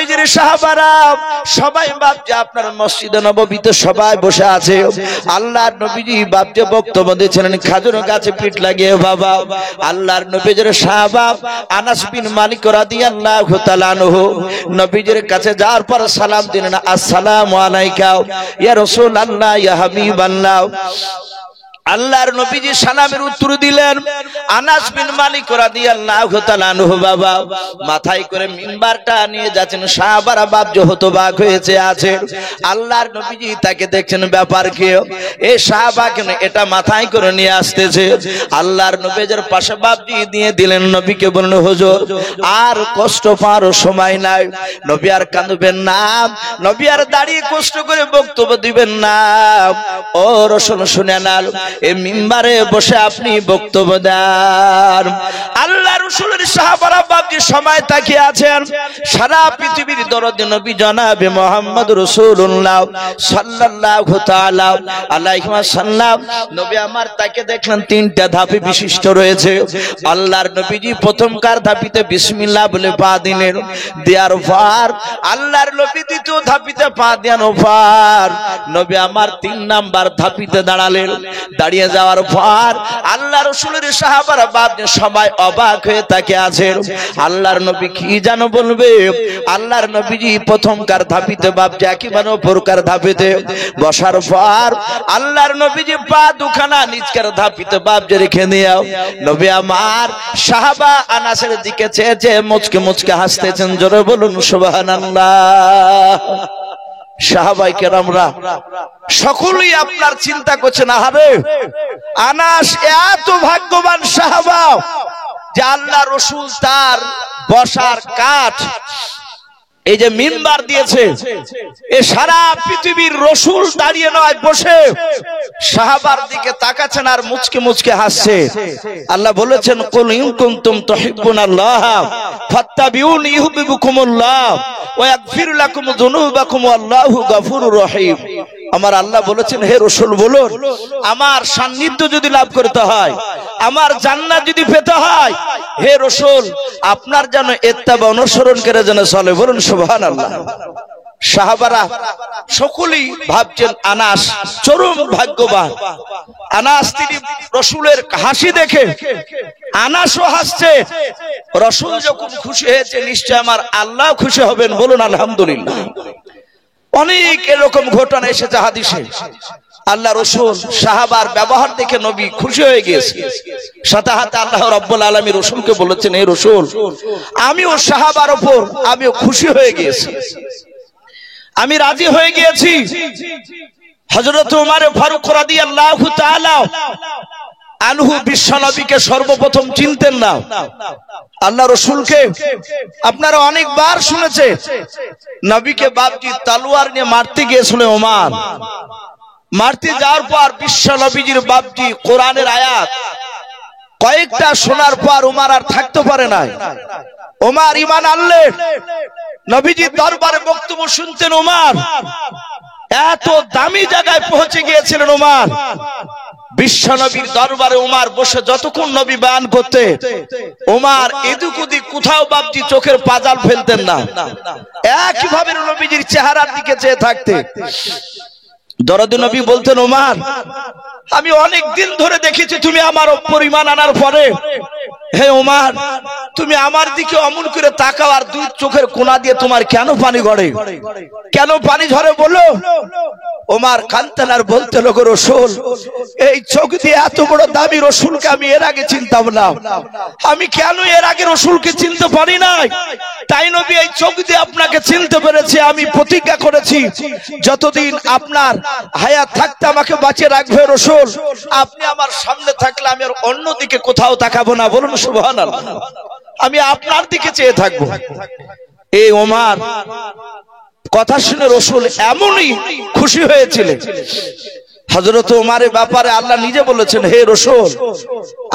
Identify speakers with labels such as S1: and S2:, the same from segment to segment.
S1: নবীজির সাহাবারা সবাই ভাবছে আপনার মসজিদে নববীতে সবাই বসে আছে, আল্লাহর নবীজি ভাবছে বক্তব্য দিয়েছিলেন খাজুর গাছে পিঠ লাগিয়ে। বাবা আল্লাহর নবীজির সাহাবা আনাস বিন মালিক রাদিয়াল্লাহু তাআলা আনহু নবীজির কাছে যাওয়ার পর সালাম দিলেন, আসসালামু আলাইকা ইয়া রাসূলুল্লাহ ইয়া হাবিবাল্লাহ। আল্লাহর নবীজি সালামের উত্তর দিলেন। আনাস বিন মালিক রাদিয়াল্লাহু তাআলা আনহু বাবা মাথায় করে মিম্বারটা নিয়ে যাচ্ছেন, সাহাবারা ভাবছে হতবাক হয়েছে আছে। আল্লাহর নবীজি তাকে দেখছেন ব্যাপার কি, এই সাহাবা কেন এটা মাথায় করে নিয়ে আসতেছে। আল্লাহর নবীর পাশে ভাবজি দিয়ে দিলেন, নবীকে বললেন হুজুর আর কষ্ট পাওয়ার সময় নাই, নবী আর কাঁদবেন না, নবী আর দাঁড়িয়ে কষ্ট করে বক্তব্য দিবেন না। ও রাসূল শুনেন, এই মিম্বারে বসে আপনি বক্তব্য দেন। আল্লাহ রাসূলের সাহাবারা ভাবজি সময় তাকিয়ে আছেন, সারা পৃথিবীর দরদি নবী জনাবে মুহাম্মদ রাসূলুল্লাহ সাল্লাল্লাহু তাআলা আলাইহি ওয়াসাল্লাম নবী আমার তাকে দেখলেন তিনটা ধাপে বিশিষ্ট রয়েছে। আল্লাহর নবীজি প্রথমকার ধাপিতে বিসমিল্লাহ বলে পা দিলেন, দেওয়ার পর আল্লাহর নবী দ্বিতীয় ধাপিতে পা দেন পর নবী আমার তিন নাম্বার ধাপিতে দাঁড়ালেন। দাঁড়িয়ে যাওয়ার পর আল্লাহ রাসূলের সাহাবারা ভাবছেন সবাই অবাক হয়ে তাকে আছেন, আল্লাহর নবী কি জানো বলবে। আল্লাহর নবীজি প্রথমকার ধাপিতে ভাবছে একেবারে উপরকার ধাপিতে বসার পর আল্লাহর নবীজি পা দুখানা নিচকার ধাপিতে ভাবছে রেখে দিও। নবী আমার সাহাবা আনাসের দিকে চেয়ে চেয়ে মুচকে মুচকে হাসতেছেন, জোরে বলুন সুবহানাল্লাহ। সাহাবায়ে কেরামরা সকলেই আপনার চিন্তা করছেন, আহারে আনাস এত ভাগ্যবান সাহাবা যে আল্লাহ রাসূল তার বসার কাঠ এই যে মিম্বার দিয়েছে, এ সারা পৃথিবীর রাসূল দাঁড়িয়ে নয় বসে সাহাবার দিকে তাকাচ্ছেন আর মুচকে মুচকে হাসছে। আল্লাহ বলেছেন কুল ইন কুনতুম তুহিব্বুনাল্লাহ ফাত্তাবিউনি ইউহিব্বুকুমুল্লাহ ওয়া ইয়াগফির লাকুম যুনুবাকুম আল্লাহু গফুরুর রহিম। আমার আল্লাহ বলেছেন হে রাসূল বলুন, আমার সান্নিধ্য যদি লাভ করতে হয়, আমার জান্নাত যদি পেতে হয়, হে রাসূল আপনার যেন ইত্তেবা অনুসরণ করে যেন চলে, বলুন সুবহানাল্লাহ। সাহাবারা সকলেই ভাবছেন আনাস চরম ভাগ্যবান। আনাস তিনি রাসূলের হাসি দেখে আনাসও হাসছে। রাসূল যখন খুশি হয়েছে নিশ্চয় আমার আল্লাহ খুশি হবেন, বলুন আলহামদুলিল্লাহ। অনেক এরকম ঘটনা এসেছে হাদিসে। আল্লাহ রাসূল সাহাবার ব্যবহার দেখে নবী খুশি হয়ে গিয়েছে। সাথে সাথে আল্লাহ রাব্বুল আলামিন রাসূলকে বলেছেন, হে রাসূল আমিও সাহাবার উপর আমিও খুশি হয়ে গিয়েছি, আমি রাজি হয়ে গিয়েছি। হযরত ওমর ফারুক রাদিয়াল্লাহু তাআলা আনহু বিশ্বনবীকে সর্বপ্রথম চিনতেন না। আল্লাহ রাসূলকে আপনারা অনেকবার শুনেছে, নবীকে বাপজি তলোয়ার নিয়ে মারতে গিয়েছিল ওমর। মারতে যাওয়ার পর বিশ্বনবীজির বাপজি কোরআনের আয়াত কয়েকটা শোনার পর ওমর আর থাকতে পারে না। ওমর ঈমান আনলেন, নবীজির দরবারে বক্তব্য শুনতেন। ওমর এত দামি জায়গায় পৌঁছে গিয়েছিলেন। ওমর বিশ্বনবীর দরবারে ওমর বসে যতক্ষণ নবী বয়ান করতে ওমর এদিক ওদিক কোথাও বাপজি চোখের পাজাল ফেলতেন না, একইভাবে নবীজির চেহারার দিকে চেয়ে থাকতে। দরদি নবী বলতেন, ওমর আমি অনেক দিন ধরে দেখেছি তুমি আমার উপর ঈমান আনার পরে, হে ওমর তুমি আমার দিকে অমন করে তাকাও আর দুই চোখের কোণা দিয়ে তোমার কেন পানি গড়ে, কেন পানি ঝরে বলো। ওমর কাঁদতেন আর বলতেন, ওগো রাসূল এই চোখ দিয়ে এত বড় দামি রাসূলকে আমি এর আগে চিনতাম না, আমি কেন এর আগে রাসূলকে চিনতে পারি নাই। তাই নবী এই চোখ দিয়ে আপনাকে চিনতে পেরেছি। আমি প্রতিজ্ঞা করেছি যতদিন আপনার হায়াত থাকতে আমাকে বাঁচিয়ে রাখবে রাসূল, আপনি আমার সামনে থাকলে আমি আর অন্যদিকে কোথাও তাকাবো না, বলুন সুবহানাল্লাহ। আমি আপনার দিকে চেয়ে থাকবো। এই ওমর কথা শুনে রাসূল এমনই খুশি হয়েছিলেন। হযরত ওমরের ব্যাপারে আল্লাহ নিজে বলেছেন, হে রাসূল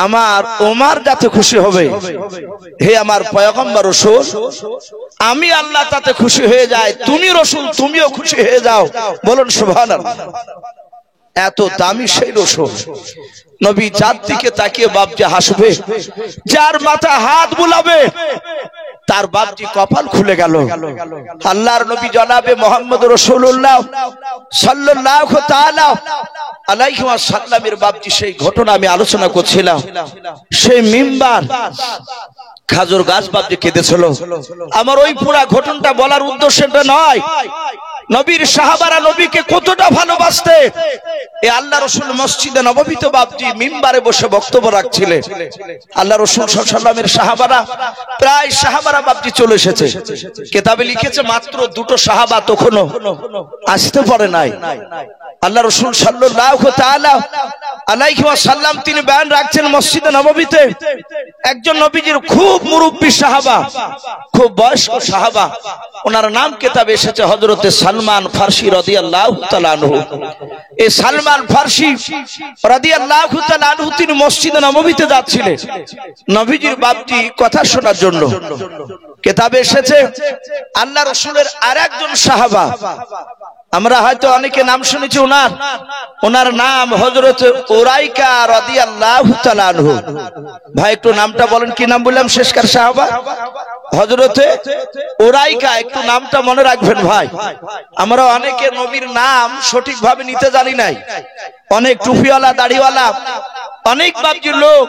S1: আমার ওমর যাতে খুশি হবে, হে আমার পয়গম্বর রাসূল আমি আল্লাহ তাতে খুশি হয়ে যায়, তুমি রাসূল তুমিও খুশি হয়ে যাও, বলুন সুবহানাল্লাহ। এত দামি সেই রাসূল নবী যার দিকে তাকিয়ে বাপজি হাসবে, যার মাথা হাত বুলাবে, তার বাপজি কপাল খুলে গেল। আল্লাহর নবী জনাবে মুহাম্মদ রাসূলুল্লাহ সাল্লাল্লাহু তাআলা আলাইহি ওয়াসাল্লামের বাপজি সেই ঘটনা আমি আলোচনা করছিলাম। সেই মিম্বার খাজুর গাছ বাপজি কেঁদেছিল। আমার ওই পুরা ঘটনাটা বলার উদ্দেশ্যটা নয়, নবীর সাহাবারা নবীকে কতটা ভালোবাসতে। এই আল্লাহ রাসূল মসজিদে নববীতে বাপজি মিম্বারে বসে বক্তব্য রাখছিলেন। আল্লাহ রাসূল সাল্লাল্লাহু আলাইহি ওয়াসাল্লামের সাহাবারা প্রায় সাহাবারা বাপজি চলে এসেছে। কিতাবে লিখেছে মাত্র দুটো সাহাবা তখনও আসতে পারে নাই। আল্লাহ রাসূল সাল্লাল্লাহু তাআলা আলাইহি ওয়াসাল্লাম তিনি বয়ান রাখছেন মসজিদে নববীতে। একজন নবীজির খুব মুরব্বী সাহাবা, খুব বয়স্ক সাহাবা, ওনার নাম কিতাবে এসেছে হযরতে সালমান ফারসি রাদিয়াল্লাহু তাআলা আনহু। এই সালমান ফারসি রাদিয়াল্লাহু তাআলা আনহু তিনি মসজিদে নববীতে যাচ্ছিলেন নবীজির বাপজি কথা শোনার জন্য। কিতাবে এসেছে আল্লাহ রাসূলের আরেকজন সাহাবা, আমরা হয়তো অনেকে নাম শুনেছি ওনার নাম হযরত উরাইকা রাদিয়াল্লাহু তাআলা আনহু। ভাই একটু নামটা বলেন, কি নাম বললাম? শেষকার সাহাবা হযরতে উরাইকা, একটু নামটা মনে রাখবেন ভাই। আমরা অনেকে নবীর নাম সঠিকভাবে নিতে জানি নাই। অনেক টুপিওয়ালা দাড়িওয়ালা অনেক বাপজি লোক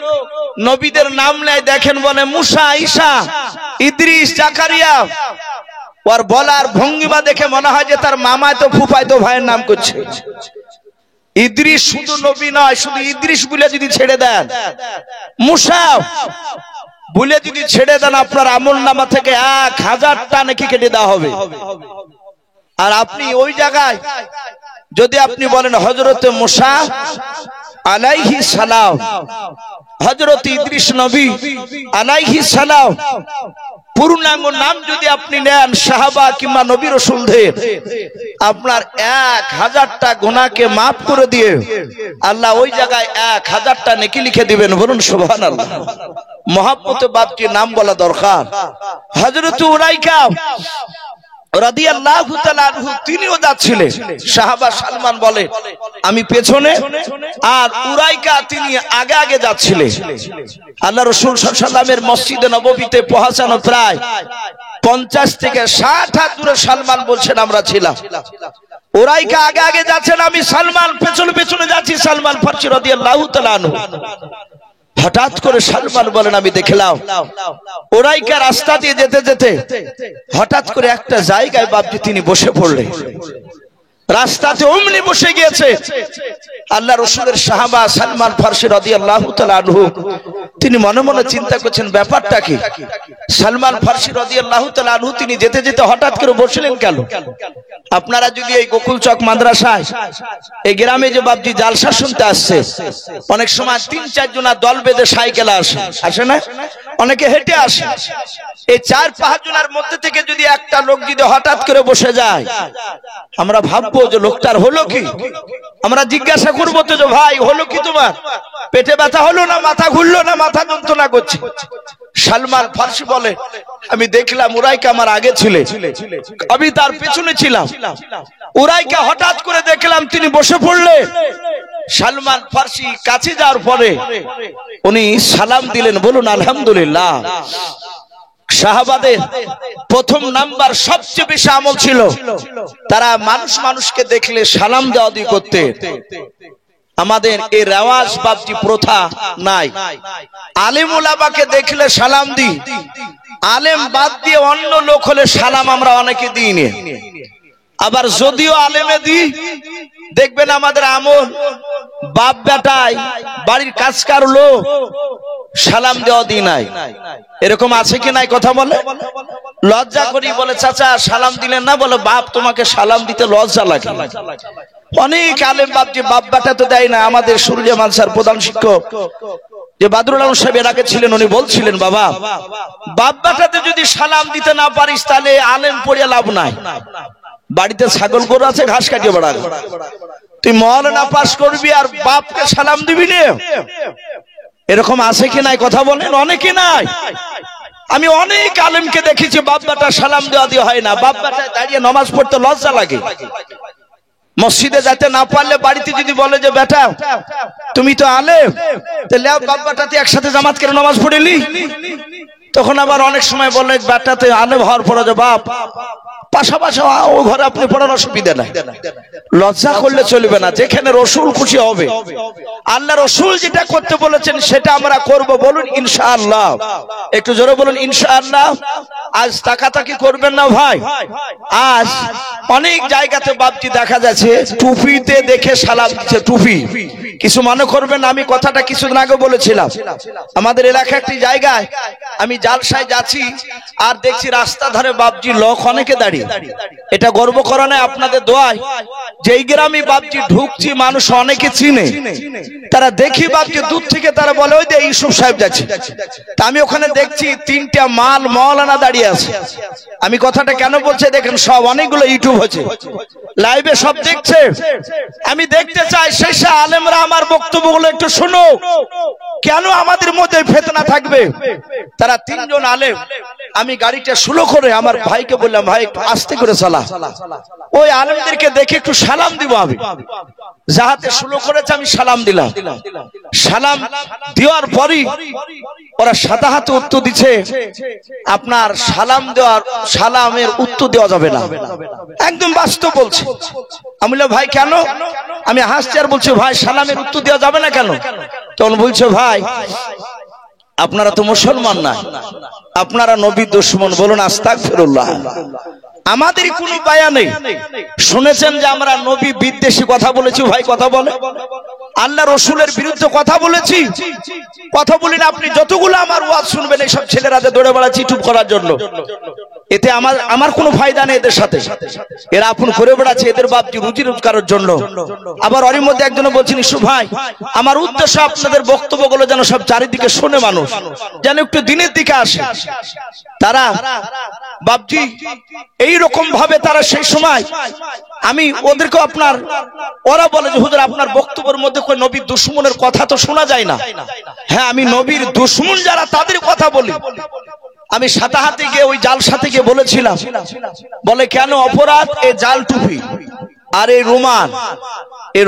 S1: নবীদের নাম নেয়, দেখেন বলে মুসা, ঈসা, ইদ্রিস, জাকারিয়া। ওর বলার ভঙ্গিমা দেখে মনে হয় যে তার মামায় তো ফুফায় তো ভাইয়ের নাম করছে। ইদ্রিস শুধু নবী নয়, শুধু ইদ্রিস বলে যদি ছেড়ে দেন, মুসা বলে যদি ছেড়ে দেন, আপনার আমলনামা থেকে 1000টা নেকি কেটে দেওয়া হবে। আর আপনি ওই জায়গায় যদি আপনি বলেন হযরতে মুসা আলাইহিস সালাম, হযরত ইদ্রিস নবী আলাইহিস সালাম, পূর্ণাঙ্গ নাম যদি আপনি নেন সাহাবা কিংবা নবী রাসূলদের, আপনার 1000টা গুনাহকে maaf করে দিয়ে আল্লাহ ওই জায়গায় 1000টা নেকি লিখে দিবেন। বলুন সুবহানাল্লাহ। মহব্বতে বাপজির নাম বলা দরকার। হযরত উরাইকা রাদিয়াল্লাহু তাআলা আনহু তিনিও যাচ্ছিলেন। সাহাবা সালমান বলে আমি পেছনে, আর উরাইকা তিনি আগে আগে যাচ্ছিলেন। আল্লাহ রাসূল সাল্লাল্লাহু আলাইহি ওয়াসাল্লামের মসজিদে নববীতে পৌঁছানো প্রায় 50 থেকে 60 হাত দূরে সালমান বলছেন আমরা ছিলাম। উরাইকা আগে আগে যাচ্ছেন, আমি সালমান পেছনে পেছনে যাচ্ছি। সালমান ফারসি রাদিয়াল্লাহু তাআলা আনহু হঠাৎ করে সালমান বলেন আমি দেখলাম উরাইকা রাস্তা দিয়ে যেতে যেতে হঠাৎ করে একটা জায়গায় বাপজি তিনি বসে পড়লেন। রাস্তাতে অমনি বসে গিয়েছে। আল্লাহ রাসূলের সাহাবা সালমান ফারসি রাদিয়াল্লাহু তাআলা আনহু তিনি মনে মনে চিন্তা করছেন ব্যাপারটা কি। সালমান ফারসি রাদিয়াল্লাহু তাআলা আনহু তিনি যেতে যেতে হঠাৎ করে বসলেন কেন? আপনারা যদি এই গোকুল চক মাদ্রাসায় এই গ্রামে যে বাপজি জালসা শুনতে আসছে, অনেক সময় 3-4 জনা দল বেঁধে সাইকেল আসে না, অনেকে হেঁটে আসে। এই 4-5 জনের মধ্যে থেকে যদি একটা লোক যদি হঠাৎ করে বসে যায়, আমরা ভাববো যে লোকটার হলো কি। আমরা জিজ্ঞাসা করবো তো যে ভাই হলো কি তোমার? পেটে ব্যথা হলো না, মাথা ঘুরলো না, মাথা যন্ত্রণা করছে? সালমান ফারসি বলে আমি দেখলাম উরাইকা আমার আগে ছিল, আমি তার পেছনে ছিলাম। উরাইকা হঠাৎ করে দেখলাম তিনি বসে পড়লেন। সালমান ফারসি কাছে যাওয়ার পরে উনি সালাম দিলেন। বলুন আলহামদুলিল্লাহ। সাহাবাদের প্রথম নাম্বার সবচেয়ে বেশি আমল ছিল, তারা মানুষকে দেখলে সালাম দেওয়া দিয়ে করতে। আমাদের এই রেওয়াজ বাপজি প্রথা নাই। আলেম ওলামাকে দেখলে সালাম দিই, আলেম বাদ দিয়ে অন্য লোক হলে সালাম আমরা অনেকে দিই না। আবার যদিও আলেমে দিই, দেখবেন আমাদের আমল বাপ বেটাই বাড়ির কাজকার লোক সালাম দেওয়া দিই নাই। এরকম আছে কি নাই? কথা বলে লজ্জা করি, বলে চাচা সালাম দিলেন না, বলে বাপ তোমাকে সালাম দিতে লজ্জা লাগে। অনেক আলেম বাপজি বাপ বেটা তো দেয় না। আমাদের সুরুলিয়া মাদ্রাসার প্রধান শিক্ষক যে বাদরুল আলম সাহেব এর আগে ছিলেন, উনি বলছিলেন বাবা বাপ বেটাতে যদি সালাম দিতে না পারিস তাহলে আলেম পড়িয়ে লাভ নাই। বাড়িতে ছাগল গরু আছে, ঘাস কাটিয়ে বেড়াবে। তুই মওলানা পাস করবি আর বাপকে সালাম দিবি না? এরকম আছে কি নাই? কথা বলেন। অনেকে নাই। আমি অনেক আলেমকে দেখেছি বাপ বেটা সালাম দেওয়া দিয়ে হয় না। বাপ বেটায় দাঁড়িয়ে নামাজ পড়তে লজ্জা লাগে। মসজিদে যেতে না পারলে বাড়িতে যদি বলে যে বেটা তুমি তো আলেম, তাহলে বাপ বেটাতে একসাথে জামাত করে নামাজ পড়েলি, তখন আবার অনেক সময় বললে বাচ্চাতে আলেম হওয়ার পরে যে বাপ পাশাপাশি ও ঘরে আপনি পড়ার অসুবিধা নাই, লজ্জা করলে চলবে না, যেখানে রসুল খুশি হবে, আল্লাহ রসুল যেটা করতে বলেছেন সেটা আমরা করব। বলুন ইনশাআল্লাহ, একটু জোরে বলুন ইনশাআল্লাহ। আজ তাকাতাকি করবেন না ভাই। আজ অনেক জায়গাতে বাপজি দেখা যাচ্ছে টুপিতে দেখে সালাম দিচ্ছে, টুপি। কিছু মনে করবেন, আমি কথাটা কিছুদিন আগে বলেছিলাম, আমাদের এলাকা একটি জায়গায় আমি জালসায় যাচ্ছি আর দেখছি রাস্তা ধারে বাপজি লোক অনেকে দাঁড়িয়ে। এটা গর্ব করা নয়, আপনাদের দোয়ায় যেই গ্রামে বাপজি ঢুকছি মানুষ অনেকে চিনে, তারা দেখি বাপজি দূর থেকে তারা বলে ওই যে ইউসুফ সাহেব যাচ্ছে। তা আমি ওখানে দেখছি 3টা মাওলানা দাঁড়িয়ে আছে। আমি কথাটা কেন বলছি দেখেন, সব অনেকগুলো ইউটিউব হচ্ছে, লাইভে সব দেখছে। আমি দেখতে চাই শেষে আলেমরা আমার বক্তব্যগুলো একটু শুনো, কেন আমাদের মধ্যে ফিতনা থাকবে। তারা 3 জন আলেম। আমি গাড়িটা স্লো করে আমার ভাইকে বললাম, ভাই একটু আস্তে করে চালা, ওই আলেমদেরকে দেখে একটু সালাম দিব। আমি যাহাতে স্লো করেছে আমি সালাম দিলাম। সালাম দেওয়ার পরই ওরা সাদা হাতে উত্তর দিচ্ছে, আপনার সালামের উত্তর দেওয়া যাবে না, একদম বাস্তব বলছে। আমি বললাম ভাই কেন? আমি হাসছি আর বলছি ভাই সালামের উত্তর দেওয়া যাবে না কেন? তখন বলছে ভাই আপনারা তো মুসলমান না, আপনারা নবীর দুশমন। বলুন আস্তাগফিরুল্লাহ। আমাদের কোনো বায়া নেই। শুনেছেন যে আমরা নবী বিদ্বেষী কথা বলেছি? ভাই কথা বলে আল্লাহ রসুলের বিরুদ্ধে কথা বলেছি? কথা বলি না। আপনি যতগুলো আমার ওয়াজ শুনবেন এইসব ছেলেরা দৌড়ে বেড়াচ্ছে ইউটিউব করার জন্য, এতে আমার কোনো ফায়দা নেই এদের সাথে। এরা আপন করে বেড়াচ্ছে এদের বাপজি রুজি রোজগারের জন্য। আবার ওর মধ্যে একজন বলছেন ইসু ভাই আমার উদ্দেশ্য আপনাদের বক্তব্যগুলো যেন সব চারিদিকে শোনে মানুষ, যেন একটু দিনের দিকে আসে। তারা বাপজি এইরকম ভাবে তারা সেই সময় আমি ওদেরকে ওরা বলে যে হুজুর আপনার বক্তব্যের মধ্যে কোন নবীর দুশমনের কথা তো শোনা যায় না। হ্যাঁ, আমি নবীর দুশমন যারা তাদের কথা বলি। আমি সাতাহাতে গিয়ে ওই জাল সাথে গিয়ে বলেছিলাম, বলে কেন অপরাধ এই জাল টুপি আর এই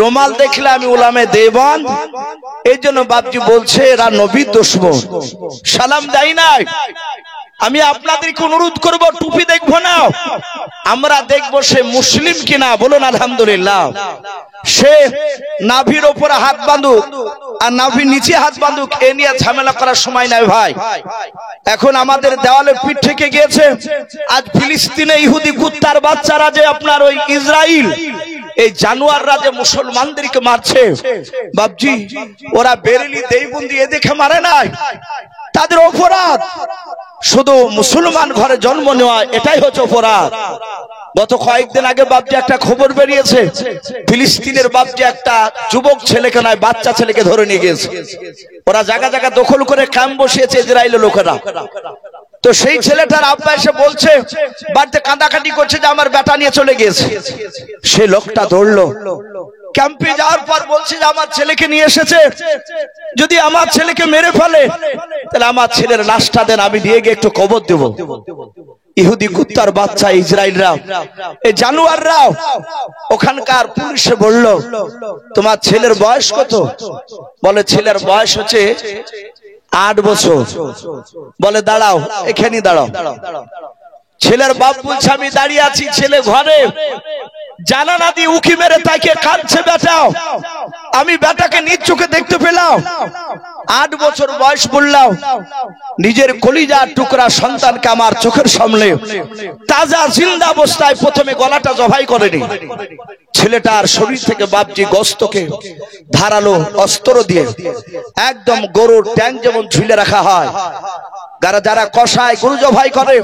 S1: রুমাল দেখলে আমি উলামে দেওবন্দ, এই জন্য বাপজি বলছে এরা নবীর দুশমন। সালাম দেয় নাই। আমি আপনাদেরকে অনুরোধ করব টুপি দেখবো না, আমরা দেখবো সে মুসলিম কিনা। বলুন আলহামদুলিল্লাহ। সে নাভির ওপরে হাত বাঁধুক আর নাভির নিচে হাত বাঁধুক, এ নিয়ে ঝামেলা করার সময় নাই ভাই। এখন আমাদের দেওয়ালে পিঠ থেকে গিয়েছে। আজ ফিলিস্তিনে ইহুদি কুত্তার বাচ্চারা যে আপনার ওই ইসরায়েল এই জানোয়াররা যে মুসলমানদেরকে মারছে বাপজি, ওরা বেরেলি দেইবন্দি এ দেখে মারে নাই, তাদের অপরাধ শুধু মুসলমান ঘরে জন্ম নেওয়া, এটাই হচ্ছে অপরাধ। গত কয়েকদিন আগে বাপজি একটা খবর বেরিয়েছে, ফিলিস্তিনের বাপজি একটা যুবক ছেলেকে নয় বাচ্চা ছেলেকে ধরে নিয়ে গিয়েছে। ওরা জায়গা জায়গা দখল করে ক্যাম্প বসিয়েছে ইসরায়েলের লোকেরা। তো সেই ছেলেটার আব্বা এসে বলছে, বাড়িতে কাঁদাকাটি করছে যে আমার বেটা নিয়ে চলে গিয়েছে। সে লোকটা দৌড়লো, ক্যাম্পে যাওয়ার পর বলছে যে আমার ছেলেকে নিয়ে এসেছে, যদি আমার ছেলেকে মেরে ফেলে তাহলে আমার ছেলের লাশটা দেন, আমি দিয়ে গিয়ে একটু কবর দেব। ইহুদি কুত্তার বাচ্চা ইসরায়েলরা, এই জানোয়াররাও। ওখানকার পুলিশে বলল তোমার ছেলের বয়স কত? বলে ছেলের বয়স হচ্ছে 8 বছর। বলে দাঁড়াও, এখানে দাঁড়াও। ছেলের বাপ বলছে আমি দাঁড়িয়ে আছি, ছেলে ঘরে জানালা দিয়ে উকি মেরে তাকে কাঁদছে বেটাও। আমি বেটাকে নিজ চোখে দেখতে পেলাম, 8 বছর বয়স বললাম, নিজের কলিজার টুকরা সন্তানকে আমার চোখের সামনে তাজা জিন্দা অবস্থায় প্রথমে গলাটা জবাই করেনি। ছেলেটার শরীর থেকে বাপজি গোশতকে ধারালো অস্ত্র দিয়ে একদম গরুর ট্যাং যেমন ঝুলে রাখা হয়, যারা কষায় গরু জবাই করে,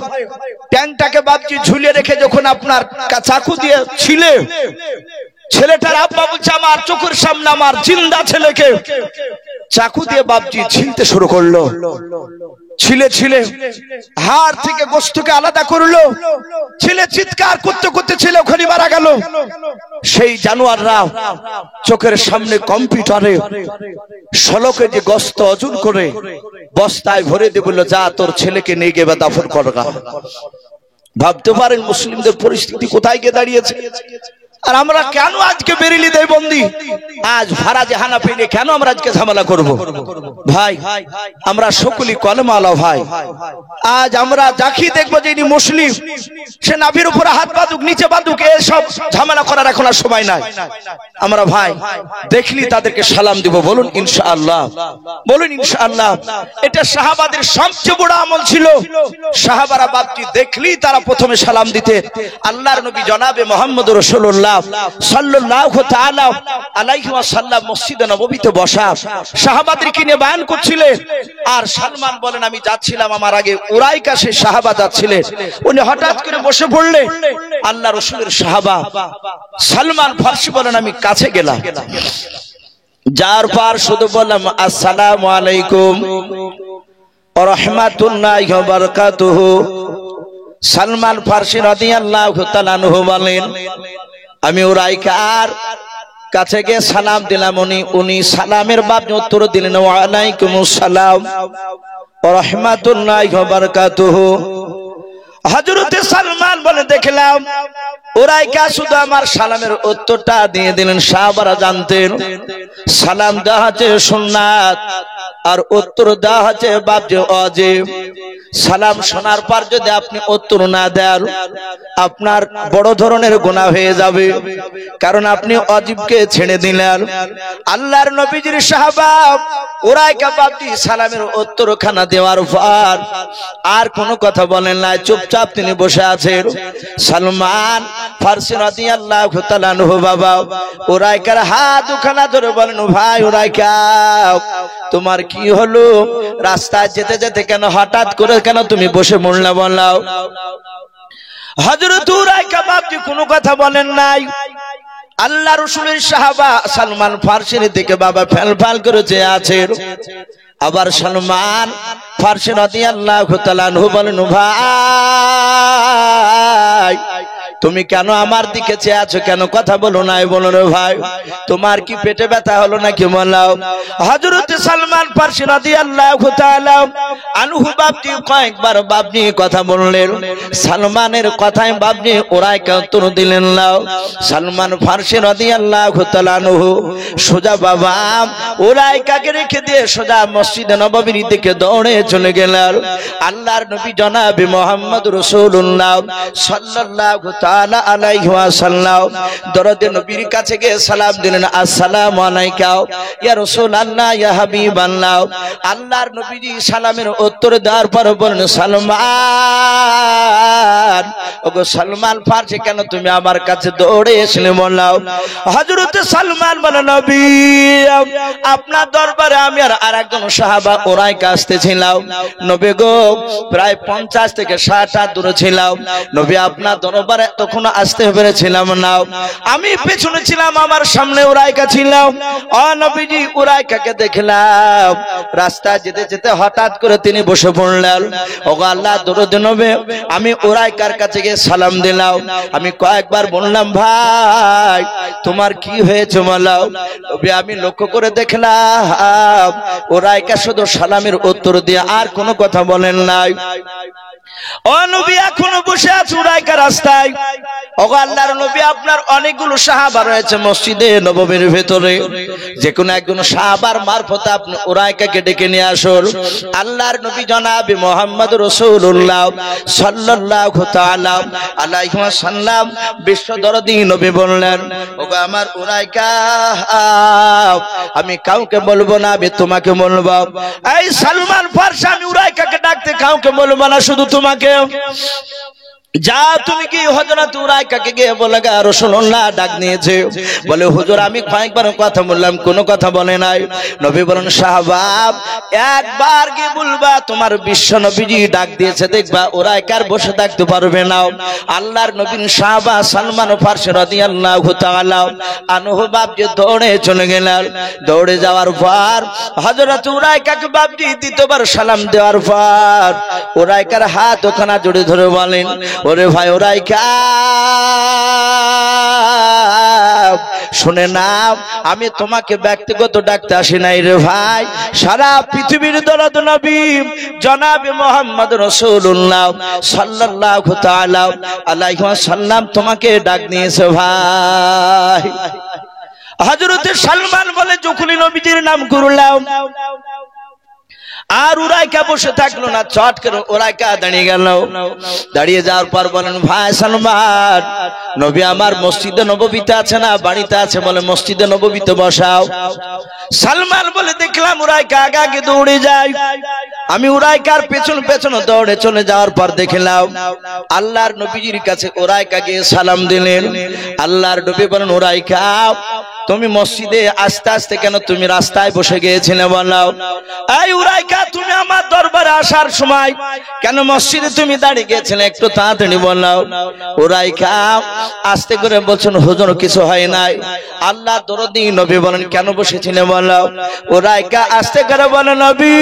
S1: ট্যাংটাকে বাপজি ঝুলে রেখে যখন আপনার চাকু দিয়ে ছিলে, ছেলেটার আব্বা বলছে আমার চোখের সামনে আমার জিন্দা ছেলেকে চাকু দিয়ে বাপজি ছিলতে শুরু করলো। ছিলে ছিলে হাড় থেকে গোশতকে আলাদা করলো। ছেলে চিৎকার করতে করতে ছেলে ওখানে মারা গেল। সেই জানোয়াররা চোখের সামনে কম্পিউটারে 16 কেজি গোশত ওজন করে বস্তায় ভরে দিয়ে বলল যা তোর ছেলেকে নিয়ে গিয়ে দাফন করগা। ভাবতে পারেন মুসলিমদের পরিস্থিতি কোথায় গিয়ে দাঁড়িয়েছে। আর আমরা কেন আজকে বেরিলি দেয় বন্দি? আজ ফারাজে হানাফি নিয়ে কেন আমরা আজকে ঝামেলা করব? ভাই আমরা সকলেই কলমাওয়ালা ভাই। আজ আমরা যাকে দেখবো যে ইনি মুসলিম, সে নাভির উপরে হাত বাঁধুক, নিচে বাঁধুক, এসব ঝামেলা করার এখন আর সময় নাই। আমরা ভাই দেখলি তাদেরকে সালাম দিব, বলুন ইনশাআল্লাহ, বলুন ইনশাআল্লাহ। এটা সাহাবাদের সবচেয়ে বড় আমল ছিল। সাহাবারা বাপটি দেখলি তারা প্রথমে সালাম দিতেন। আল্লাহর নবী জনাবে মুহাম্মদ রাসূলুল্লাহ সাল্লাল্লাহু তাআলা আলাইহি ওয়াসাল্লাম মসজিদে নববীতে বসা সাহাবাদেরকে নিয়ে বয়ান করছিলেন। আর সালমান বলেন আমি যাচ্ছিলাম, আমার আগে উরাইকা সেই সাহাবা যাচ্ছিলেন, উনি হঠাৎ করে বসে পড়লেন। আল্লাহ রাসূলের সাহাবা সালমান ফারসি বলেন আমি কাছে গেলাম, যার পর শুধু বললাম আসসালামু আলাইকুম ওয়া রাহমাতুল্লাহি ওয়া বারাকাতুহু। সালমান ফারসি রাদিয়াল্লাহু তাআলা আনহু বলেন আমি উরাইকার কাছে গিয়ে সালাম দিলাম, উনি সালামের বাপ উত্তর দিলেন ওয়া আলাইকুমুস সালাম ওয়া রাহমাতুল্লাহি ওয়া বারাকাতুহু। হযরত সালমান বলে দেখলাম উরাইকা শুধু আমার সালামের উত্তরটা দিয়ে দিলেন। সাহাবারা জানতেন সালাম দেওয়া হচ্ছে সুন্নাত আর উত্তর দেওয়া হচ্ছে বাপজি ওয়াজিব। সালাম শোনার পর যদি আপনি উত্তর না দেন আপনার বড় ধরনের গুনাহ হয়ে যাবে, কারণ আপনি ওয়াজিবকে ছেড়ে দিলেন। আল্লাহর নবীজির সাহাবা উরাইকা বাপজি সালামের উত্তর খানা দেওয়ার পর আর কোনো কথা বলেন না, চুপচাপ তিনি বসে আছেন। সালমান ফারসি রাদিয়াল্লাহু তাআলা আনহু বাবা উরাইকার হাত দুখানা ধরে বলেন ভাই উরাইকা তোমার কি হলো? রাস্তায় যেতে যেতে কেন হঠাৎ করে কেন তুমি বসে মরলা বললাও? হযরত উরাইকা বাপজি কোনো কথা বলেন নাই। আল্লাহ রাসূলের সাহাবা সালমান ফারসির দিকে বাবা ফেলফাল করে চেয়ে আছেন। আবার সালমান ফারসি রাদিয়াল্লাহু তাআলা আনহু বলেন ভাই তুমি কেন আমার দিকে চেয়ে আছো, কেন কথা বলো নাই? বলো রে ভাই তোমার কি পেটে ব্যথা হলো নাকি বলাও? হযরত সালমান ফারসি রাদিয়াল্লাহু তাআলা আনহু বাপজি কয়েকবার বাপজি কথা বললেন। সালমানের কথায় বাপজি উরাইকা উত্তর দিলেন নাও। সালমান ফারসি রাদিয়াল্লাহু তাআলা আনহু সোজা বাবা উরাইকাকে রেখে দিয়ে সোজা মসজিদে নববীর দিকে দৌড়ে চলে গেলেন। আল্লাহর নবী জনাবে মুহাম্মদ রাসূলুল্লাহ সাল্লাল্লাহু তাআলা আলাইহি ওয়াসাল্লাম দরদে নবীর কাছে গিয়ে সালাম দিলেন আসসালামু আলাইকা ইয়া রাসূলুল্লাহ ইয়া হাবিবাল্লাহ। আল্লাহর নবীজি সালামের উত্তর দেওয়ার পর বলেন সালমান ওগো সালমান ফারসি কেন তুমি আমার কাছে দৌড়ে এসলে বললাও? হযরত সালমান বলেন নবী আপনার দরবারে আমি আর আরেকজন সাহাবা উরাইকা আসতেছিলাম। নবী গো প্রায় 50 থেকে 60 হাত দূরে ছিলাম। নবী আপনার দরবারে তখন আসতে পেরেছিলাম না, আমি পেছনে ছিলাম, আমার সামনে উরাইকা ছিলাম। ও নবীজি উরাইকাকে দেখলাম রাস্তায় যেতে যেতে হঠাৎ করে তিনি বসে পড়লেন। ওগো আল্লাহ দরুদ নবী আমি উরাইকার কাছে গিয়ে সালাম দিলাম। আমি কয়েকবার বললাম ভাই তোমার কি হয়েছে বলো? নবী আমি লক্ষ্য করে দেখলাম উরাইকা শুধু সালামের উত্তর দিয়ে আর কোনো কথা বলেন নাই। ও নবী এখনো বসে আছে উরাইকা রাস্তায়। ওগো আল্লাহর নবী আপনার অনেকগুলো সাহাবা রয়েছে মসজিদে নববীর ভেতরে, যে কোনো একজন সাহাবার মারফতে আপনি উরাইকাকে ডেকে নিয়ে আসুন। আল্লাহর নবী জনাবে মুহাম্মদ রাসূলুল্লাহ সাল্লাল্লাহু তাআলা আলাইহি ওয়াসাল্লাম বিশ্ব দরদি নবী বললেন ওগো আমার উরাইকা আমি কাউকে বলবো না, আমি তোমাকে বলবো। এই সালমান ফারসি আমি উরাইকাকে ডাকতে কাউকে বলবো না, শুধু তোমাকে। যা তুমি কি হযরত উরাইকাকে গিয়ে বলে গা রাসূলুল্লাহ ডাক নিয়েছে। বলে হুজুর আমি কয়েকবার কথা বললাম কোনো কথা বলে নাই। নবী বলেন সাহাবা একবার গিয়ে বলবা তোমার বিশ্ব নবীজি ডাক দিয়েছে, দেখবা উরাইকার বসে থাকতে পারবে না। আল্লাহর নবীর সাহাবা সালমান ফারসি রাদিয়াল্লাহু তাআলা আনহু বাপজি দৌড়ে চলে গেলেন। দৌড়ে যাওয়ার পর হযরত উরাইকাকে বাপজি দ্বিতীয়বার সালাম দেওয়ার পর উরাইকার হাত ওখানে জড়িয়ে ধরে বলেন ওরে ভাই ওরাইকা শুনে নাও, আমি তোমাকে ব্যক্তিগত ডাকতে আসি নাই রে ভাই, সারা পৃথিবীর দরদ নবী জনাবে মুহাম্মদ রাসূলুল্লাহ সাল্লাল্লাহু তাআলা আলাইহি ওয়াসাল্লাম তোমাকে ডাক নিয়েছে ভাই। হযরতে সালমান বলে যখনই নবীজির নাম করলাম আর উরাইকা বসে থাকলো না, চট করে উরাইকা দাঁড়িয়ে গেল। দাঁড়িয়ে যাওয়ার পর বলেন ভাই সালমান, নবী আমার মসজিদে নববীতে আছে না বাড়িতে আছে? বলে মসজিদে নববীতে বসাও। সালমান বলে দেখলাম উরাইকা আগে আগে দৌড়ে যায়, আমি উরাইকার পেছন পেছন দৌড়ে চলে যাওয়ার পর দেখলাম আল্লাহর নবীজির কাছে উরাইকা গিয়ে সালাম দিলেন। আল্লাহর নবী বলেন উরাইকা তুমি মসজিদে আস্তে আস্তে কেন, তুমি রাস্তায় বসে গিয়েছিলে বলো? এই উরাইকা তুমি আমার দরবারে আসার সময় কেন মসজিদে তুমি দাঁড়িয়ে গিয়েছিলে, একটু তাড়াতাড়ি বলো। উরাইকা আস্তে করে বলছেন হুজুর কিছু হয় নাই। আল্লাহ দরদি নবী বলেন কেন বসেছিলে বলো? উরাইকা আস্তে করে বলে নবী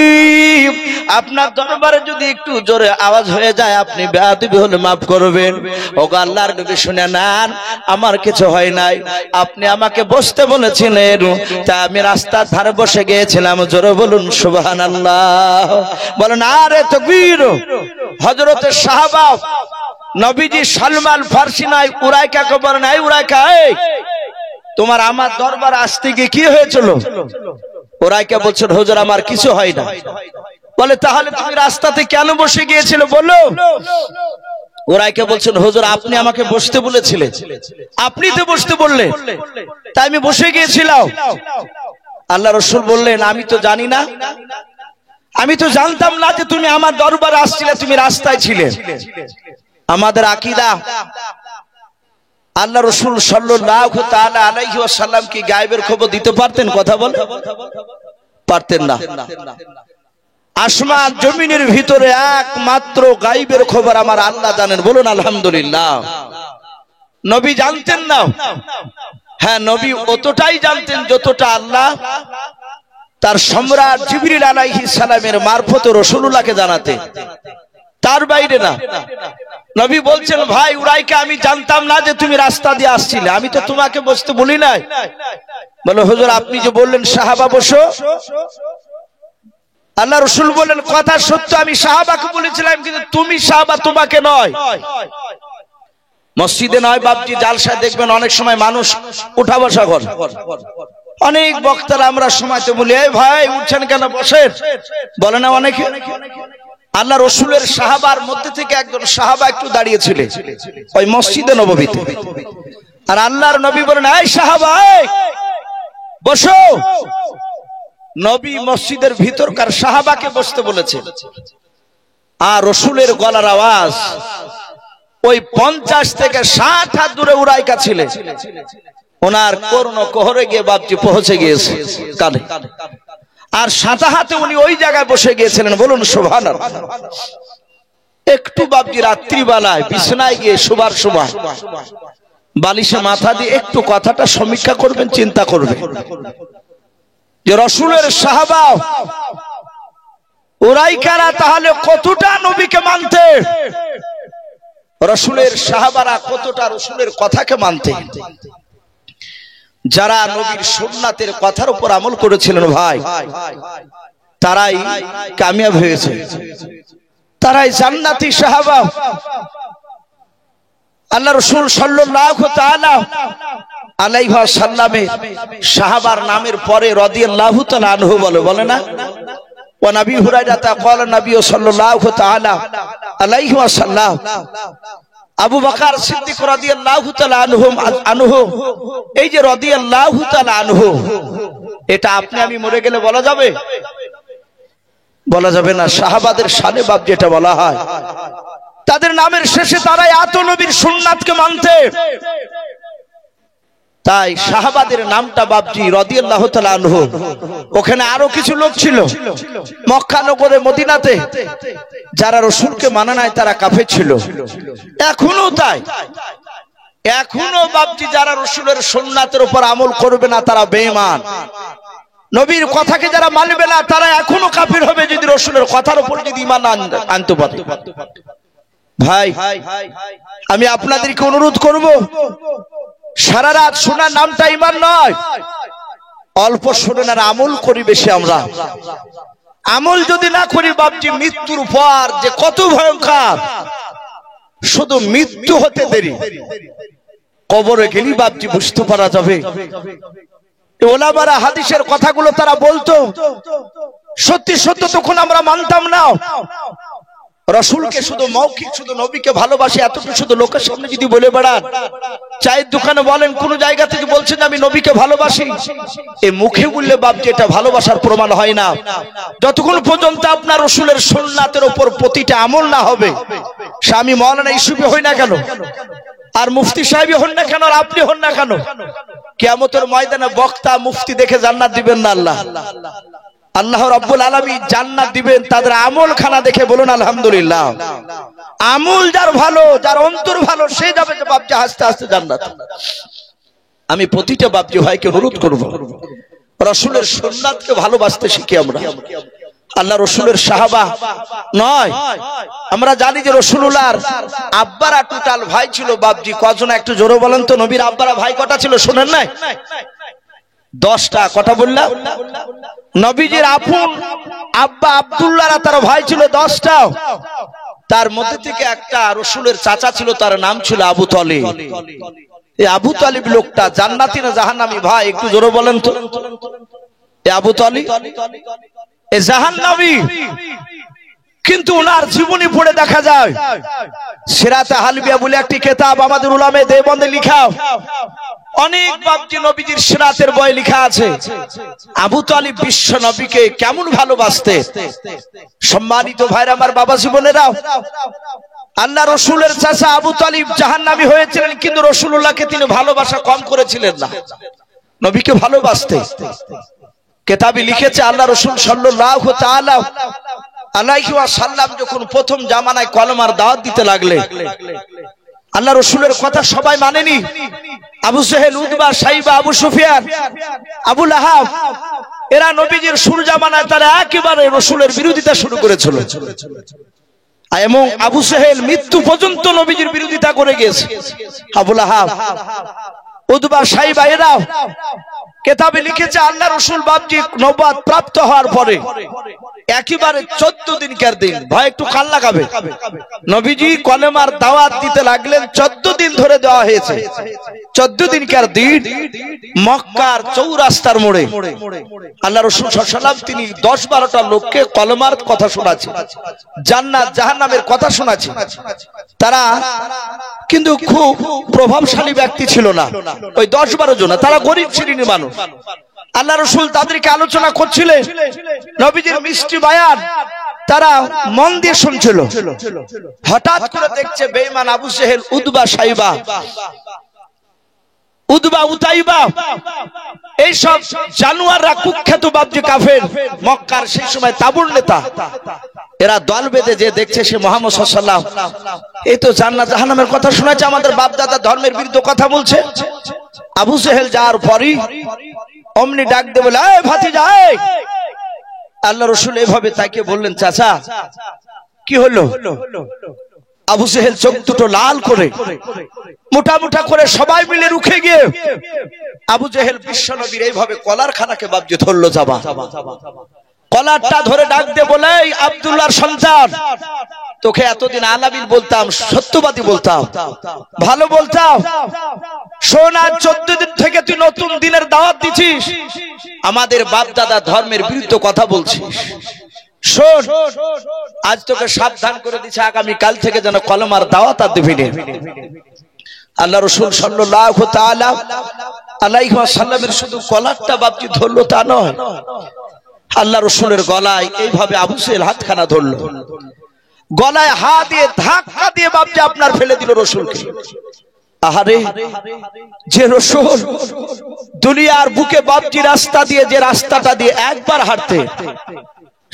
S1: আপনার দরবারে যদি একটু জোরে আওয়াজ হয়ে যায় আপনি বেয়াদবি হলে মাফ করবেন। ওগো আল্লাহর নবী শুনে নেন, আমার কিছু হয় নাই, আপনি আমাকে বসতে বলেছিলেন তা আমি রাস্তার ধারে বসে গিয়েছিলাম। জোরে বলুন সুবহানাল্লাহ। বলেন আরে তাকবীর। হযরতে সাহাবা নবীজি সালমান ফারসি নাই উরাইকাকে বলেন এই উরাইকা, এই তোমার আমার দরবার আসতে গিয়ে কি হয়েছিল? উরাইকা বলছেন হুজুর আমার কিছু হয় না। বলে তাহলে তুমি রাস্তাতে কেন বসে গিয়েছিলে বলো? উরাইকা বলছেন হুজুর আপনি আমাকে বসতে বলেছিলেন, আপনি তো বসতে বললেন, তাই আমি বসে গিয়েছিলাম। আল্লাহ রাসূল বললেন আমি তো জানি না, আমি তো জানতাম না যে তুমি আমার দরবারে আসছিলে, তুমি রাস্তায় ছিলে। আমাদের আকীদা আল্লাহ রাসূল সাল্লাল্লাহু তাআলা আলাইহি ওয়াসাল্লাম কি গায়েবের খবর দিতে পারতেন? কথা বলে পারতেন না। আসমান জমিনের ভিতরে একমাত্র গায়েবের খবর আমার আল্লাহ জানেন। বলুন আলহামদুলিল্লাহ। নবী জানতেন না? হ্যাঁ নবী অতটাই জানতেন যতটা আল্লাহ তার সম্রাট জিবরিল আলাইহিস সালামের মারফতে রাসূলুল্লাহকে জানাতেন, তার বাইরে না। নবী বলছেন ভাই উরাইকা আমি জানতাম না যে তুমি রাস্তা দিয়ে আসছিলে, আমি তো তোমাকে বসতে বলি নাই। বলে হুজুর আপনি যে বললেন সাহাবা বসো, আল্লাহ রাসূল বলেন কথা সত্য, আমি সাহাবাকে বলেছিলাম কিন্তু তুমি সাহাবা, তোমাকে নয়। মসজিদে নয় বাপজি, জালসায় দেখবেন অনেক সময় মানুষ উঠা বসা করে। অনেক বক্তারা আমরা সময়তে বলি এই ভাই উঠছেন কেন, বসেন, বলে না অনেকে। আল্লাহ রাসূলের সাহাবার মধ্যে থেকে একজন সাহাবা একটু দাঁড়িয়েছিলেন ওই মসজিদে নববীতে, আর আল্লাহর নবী বলেন এই সাহাবা বসো। নবী মসজিদের ভিতরকার সাহাবাকে বসতে বলেছে, আর রাসূলের গলার আওয়াজ ওই 50 থেকে 60 হাত দূরে উরাইকা ছিলেন, ওনার করুণ কোহরে গিয়ে বাপজি পৌঁছে গিয়েছে কানে, আর সাথে হাতে উনি ওই জায়গায় বসে গিয়েছিলেন। বলুন সুবহানাল্লাহ। একটু বাপজি রাত্রিবেলায় বিছানায় গিয়ে শোবার সময় বালিশে মাথা দিয়ে একটু কথাটা সমীক্ষা করবেন, চিন্তা করবেন যে রাসূলের সাহাবা উরাইকারা তাহলে কতটা নবীকে মানতে, রাসূলের সাহাবারা কতটা রাসূলের কথাকে মানতে। যারা নবীর সুন্নাতের কথার উপর আমল করেছিলেন ভাই তারাই কামিয়াব হয়েছে, তারাই জান্নাতি সাহাবা। আল্লাহ রাসূল সাল্লাল্লাহু তাআলা আলাইহি ওয়াসাল্লামের সাহাবার নামের পরে রাদিয়াল্লাহু তাআলা আনহু বলে না। ওয়া নবী হুরায়রা তা قال নবী সাল্লাল্লাহু তাআলা আলাইহি ওয়াসাল্লাম আবু বকর সিদ্দিক রাদিয়াল্লাহু তাআলা আনহু, এই যে রাদিয়াল্লাহু তাআলা আনহু এটা আপনি আমি মরে গেলে বলা যাবে? বলা যাবে না। সাহাবাদের শানে বাপ যেটা বলা হয়, তাদের নামের শেষে তারাই এত নবীর সুন্নাতকে মানতে, তাই সাহাবাদের নামটা বাপজি রাদিয়াল্লাহু তাআলা আনহু। ওখানে আরো কিছু লোক ছিল মক্কা নগরে মদিনাতে যারা রাসূলকে মানে নাই, তারা কাফের ছিল, এখনো তাই। এখনো বাপজি যারা রাসূলের সুন্নাতের উপর আমল করবে না তারা বেঈমান, নবীর কথাকে যারা মানবে না তারা এখনো কাফির হবে যদি রাসূলের কথার উপর যদি ঈমান আনতে পারে। ভাই আমি আপনাদেরকে অনুরোধ করব, সারা রাত শোনার নামটা ঈমান নয়, অল্প শোনেন আর আমল করি বেশি। আমরা আমল যদি না করি বাপজি, মৃত্যুর পর যে কত ভয়ঙ্কর, শুধু মৃত্যু হতে দেরি, কবরে গেলি বাপজি বুঝতে পারা যাবে। ওলামারা হাদিসের কথাগুলো তারা বলতো, সত্যি সত্য তখন আমরা মানতাম না। রসুলকে শুধু মৌখিক, শুধু নবীকে ভালোবাসি এতটুকু শুধু লোকের সামনে যদি বলে বেড়ান, চায়ের দোকানে বলেন, কোন জায়গা থেকে বলছেন আমি নবীকে ভালোবাসি, এ মুখে বললে বাপজি এটা ভালোবাসার প্রমাণ হয় না। যতক্ষণ পর্যন্ত আপনার রসুলের সুন্নাতের উপর প্রতিটা আমল না হবে, স্বামী মাওলানা ইউসুফি হই না কেন, আর মুফতি সাহেবই হন না কেন, আর আপনি হন না কেন, কিয়ামতের ময়দানে বক্তা মুফতি দেখে জান্নাত দিবেন না আল্লাহ। আল্লাহ রাব্বুল আলামিন জান্নাত দিবেন তাদের আমল খানা দেখে। বলুন আলহামদুলিল্লাহ। আমল যার ভালো, যার অন্তর ভালো, সে যাবে যে বাপজি হাসতে হাসতে জান্নাত। আমি প্রতিটা বাপজি ভাইকে অনুরোধ করব, রাসূলের সুন্নাতকে ভালোবাসতে শিখি আমরা। আল্লাহ রসুলের সাহাবা নয়, আমরা জানি যে রসুলুল্লাহর আব্বারা টোটাল ভাই ছিল বাপজি কজন, একটু জোরে বলেন তো, নবীর আব্বারা ভাই কটা ছিল শোনেন নাই? 10টা। কটা বললাম? নবীজির আপন আব্বা আব্দুল্লাহরা তার ভাই ছিল 10টা। তার মধ্যে থেকে একটা রসুলের চাচা ছিল, তার নাম ছিল আবু তালিব। এই আবু তালিব লোকটা জান্নাতি না জাহান্নামী ভাই একটু জোরে বলেন তো? এই আবু তালিব জাহান্নামী, কিন্তু ওনার জীবনী পড়ে দেখা যায়, সিরাতে হালবিয়া বলে একটি কিতাব আমাদের উলামায়ে দেওবন্দে লেখা, অনেক বাপজি নবীজির সিরাতের বই লেখা আছে। আবু তালিব বিশ্ব নবীকে কেমন ভালোবাসতে। সম্মানিত ভাইরা আমার, বাবা জীবনেরা, আল্লাহ রসুলের চাচা আবু তালিব জাহান্নামী হয়েছিলেন, কিন্তু রসুলুল্লাহকে তিনি ভালোবাসা কম করেছিলেন না, নবীকে ভালোবাসতে। কিতাবে লিখেছে আল্লাহ রাসূল সাল্লাল্লাহু তাআলা আলাইহি ওয়াসাল্লাম যখন প্রথম জামানায় কলমার দাওয়াত দিতে লাগলে, আল্লাহ রাসূলের কথা সবাই মানেনি। আবু জাহেল, উতবা, সাইবা, আবু সুফিয়ান, আবু লাহাব, এরা নবীজির শুরু জামানায় তারা একেবারে রাসূলের বিরোধিতা শুরু করেছিল। এবং আবু জাহেল মৃত্যু পর্যন্ত নবীজির বিরোধিতা করে গিয়েছে। আবু লাহাব, উতবা, সাইবা এরা কিতাবে লিখেছে আল্লাহ রাসূল বাপজি নবুয়ত প্রাপ্ত হওয়ার পরে একেবারে 14 দিনকার দিন, ভাই একটু কান লাগাবে, নবীজি কলেমার দাওয়াত দিতে লাগলেন। 14 দিন ধরে দেওয়া হয়েছে। 14 দিনকার দিন মক্কার চৌরাস্তার মোড়ে আল্লাহ রাসূল সাল্লাল্লাহু আলাইহি ওয়াসাল্লাম তিনি 10-12টা লোককে কলেমার কথা শোনাচ্ছেন, জান্নাত জাহান্নামের কথা শোনাচ্ছেন। তারা কিন্তু খুব প্রভাবশালী ব্যক্তি ছিল না, ওই 10-12 জন, তারা গরীব শ্রেণীর মানুষ। আল্লাহ রাসূল তাদেরকে আলোচনা করছিলেন, নবীজির মিষ্টি বয়ান তারা মন দিয়ে শুনছিল। হঠাৎ করে দেখছে বেঈমান আবু জাহেল, উতবা, সাইবা, উতবা, উতাইবা, এই সব জানোয়াররা, কুখ্যাত বাপজি কাফের, মক্কার সেই সময় তাবুর নেতা, এরা দল বেঁধে যে দেখছে সে মুহাম্মদ সাল্লাল্লাহু আলাইহি ওয়াসাল্লাম, এই তো জান্নাত জাহান্নামের কথা শোনাচ্ছে, আমাদের বাপ দাদা ধর্মের বিরুদ্ধে কথা বলছে। আবু জাহেল যাওয়ার পরই অমনি ডাক দিয়ে বলে, এই ভাতিজা, এই। আল্লাহ রাসূল এভাবে তাকে বললেন, চাচা কি হলো? আবু জাহেল চোখ দুটো লাল করে মোটা মোটা করে সবাই মিলে রুখে গিয়ে আবু জাহেল বিশ্ব নবীর এইভাবে কলার খানাকে বাপজি ধরলো, যাবা কলারটা ধরে ডাক দিয়ে বলে, এই আব্দুল্লাহর সন্তান, তোকে এতদিন আলাবিল বলতাম, সত্যবাদী বলতাম, ভালো বলতাম, শোন আজ 14 দিন থেকে তুই নতুন দিনের দাওয়াত দিছিস, আমাদের বাপ দাদা ধর্মের বিরুদ্ধে কথা বলছিস। শোন, আজ তোকে সাবধান করে দিচ্ছে, আগামী কাল থেকে যেন কলমার দাওয়াত আর দিবি না। আল্লাহ রাসূল সাল্লাল্লাহু তাআলা আলাইহি ওয়াসাল্লামের শুধু কলারটা বাপজি ধরলো তা নয়, আল্লাহ রাসূলের গলায় এইভাবে আবু জাহেল হাতখানা ধরলো, গলায় হাত দিয়ে ধাক্কা দিয়ে বাপজি আপনার ফেলে দিল রাসূলকে। আহারে, যে রাসূল দুনিয়ার বুকে বাপজি রাস্তা দিয়ে, যে রাস্তাটা দিয়ে একবার হাঁটতে,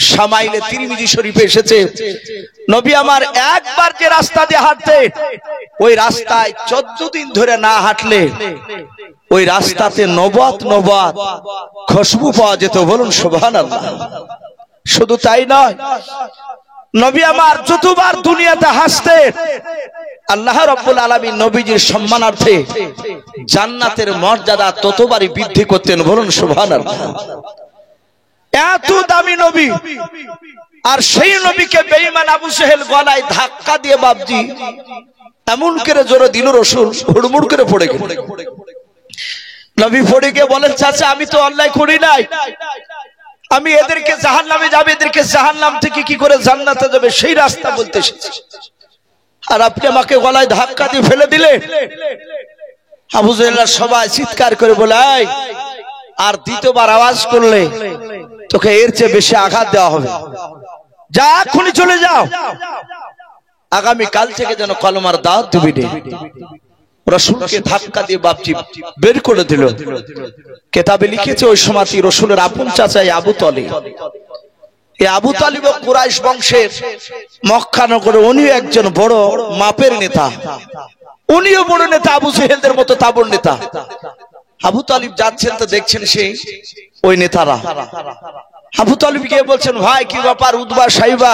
S1: শামাইলে তিরমিজি শরীফে এসেছে, নবী আমার একবার যে রাস্তা দিয়ে হাঁটতে, ওই রাস্তায় 14 দিন ধরে না হাঁটলে ওই রাস্তাতে নবুয়ত খুশবু পাওয়া যেত। বলুন সুবহানাল্লাহ। শুধু তাই নয়, নবী আমার যতবার দুনিয়াতে হাসতেন আল্লাহ রাব্বুল আলামিন নবীজির সম্মানার্থে জান্নাতের মর্যাদা ততবারই বৃদ্ধি করতেন। বলুন সুবহানাল্লাহ। এত দামি নবী, আর সেই নবীকে বেঈমান আবু জেহেল গলায় ধাক্কা দিয়ে বাপজি এমন করে জোরে দিল, রাসূল হুড়মুড় করে পড়ে গেল। নবী পড়ে গিয়ে বলেন, চাচা আমি তো অন্যায় করি নাই, আমি এদেরকে জাহান্নামে যাবে, এদেরকে জাহান্নাম থেকে কি করে জান্নাতে যাবে সেই রাস্তা বলতে এসেছি, আর আপনি আমাকে গলায় ধাক্কা দিয়ে ফেলে দিলে। আবু জেহেল সবাই চিৎকার করে বলে, আর দ্বিতীয়বার আওয়াজ করলে তোকে এর চেয়ে বেশি আঘাত দেওয়া হবে, যা এখনই চলে যাও, আগামী কাল থেকে যেন কলমার দাওয়াত দিবি না। রাসূলকে ধাক্কা দিয়ে বাপজি বের করে দিল। কিতাবে লিখেছে ওই সময় রাসূলের আপন চাচা আবু তালিব, এই আবু তালিব কুরাইশ বংশের মক্কা নগরে উনিও একজন বড় মাপের নেতা, উনিও বড় নেতা, আবু জেহেলদের মতো তাবড় নেতা। আবু তালিব যাচ্ছেন তো দেখছেন সেই ওই নেতারা। আবু তালিব গিয়ে বলছেন, ভাই কি ব্যাপার, উতবা সাইবা,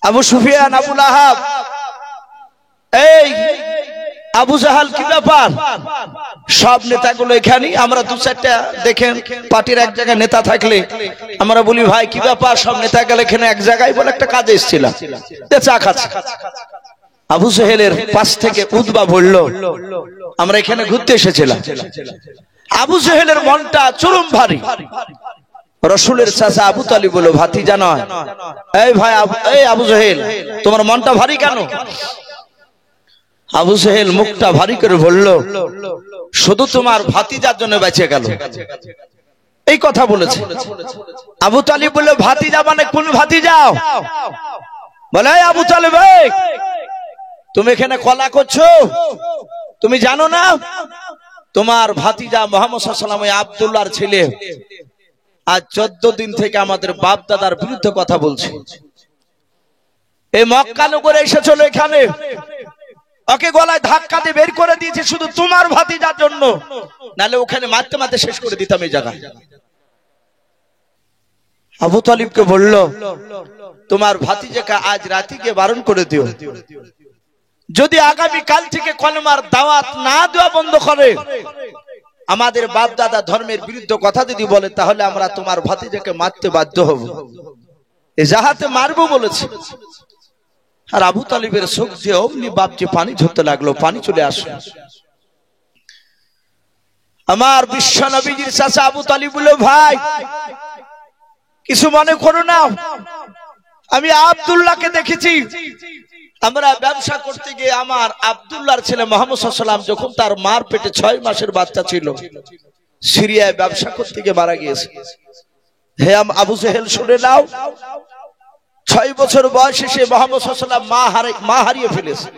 S1: আবু সুফিয়ান, আবু লাহাব, এই আবু জাহাল কি ব্যাপার? সব নেতাগুলো এখানে, আমরা দু চারটা দেখেন পার্টির এক জায়গায় নেতা থাকলে আমরা বলি ভাই কি ব্যাপার, সব নেতা গেলে এখানে এক জায়গায় বলে একটা কাজে এসেছিলাম, চা খাচ্ছে। আবু জেহেলের পাশ থেকে উতবা বলল, আমরা এখানে ঘুরতে এসেছিলাম। আবু জেহেলের মনটা চরম ভারী। রাসূলের চাচা আবু তালিব বলল, ভাতিজা নয়, এই ভাই, এই আবু জেহেল তোমার মনটা ভারী কেন? আবু জেহেল মুখটা ভারী করে বলল, শুধু তোমার ভাতিজার জন্য বেঁচে গেল, এই কথা বলেছে। আবু তালিব বলল, ভাতিজা মানে কোন ভাতিজা? বলে, আবু তালিব তুমি এখানে কলা করছো, তুমি জানো না তোমার ভাতিজা মুহাম্মদ সাল্লাল্লাহু আলাইহি ওয়াসাল্লাম আব্দুল্লাহর ছেলে আজ 14 দিন থেকে আমাদের বাপ দাদার বিরুদ্ধে কথা বলছে, এই মক্কা নগরে এসেছিল এখানে, ওকে গলায় ধাক্কা দিয়ে বের করে দিয়েছে শুধু তোমার ভাতিজার জন্য, নালে ওখানে মারতে মারতে শেষ করে দিতাম এই জায়গায়। আবু তালিবকে বলল, তোমার ভাতিজাকে আজ রাতে গিয়ে বারণ করে দিও, যদি আগামী কাল থেকে কলমার দাওয়াত না দেওয়া বন্ধ করে, আমাদের বাপ দাদা ধর্মের বিরুদ্ধে কথা যদি বলে, তাহলে আমরা তোমার ভাতিজাকে মারতে বাধ্য হব, এ জাহাতে মারবো বলেছে। আর আবু তালিবের চোখ দিয়ে অমনি বাপজি পানি ঝরতে লাগলো, পানি চলে আসলো। আমার বিশ্ব নবীজির চাচা আবু তালিব বলল, ভাই কিছু মনে করো না, আমি আব্দুল্লাহকে দেখেছি, আমরা ব্যবসা করতে গিয়ে আমার আব্দুল্লাহর ছেলে মুহাম্মদ সাল্লাল্লাহু আলাইহি ওয়াসাল্লাম যখন তার মার পেটে 6 মাসের বাচ্চা ছিল, সিরিয়ায় ব্যবসা করতে গিয়ে মারা গিয়েছে। হে আবু জেহেল শুনে নাও, 6 বছর বয়সে সে মুহাম্মদ সাল্লাল্লাহু আলাইহি ওয়াসাল্লাম মা হারিয়ে ফেলেছে,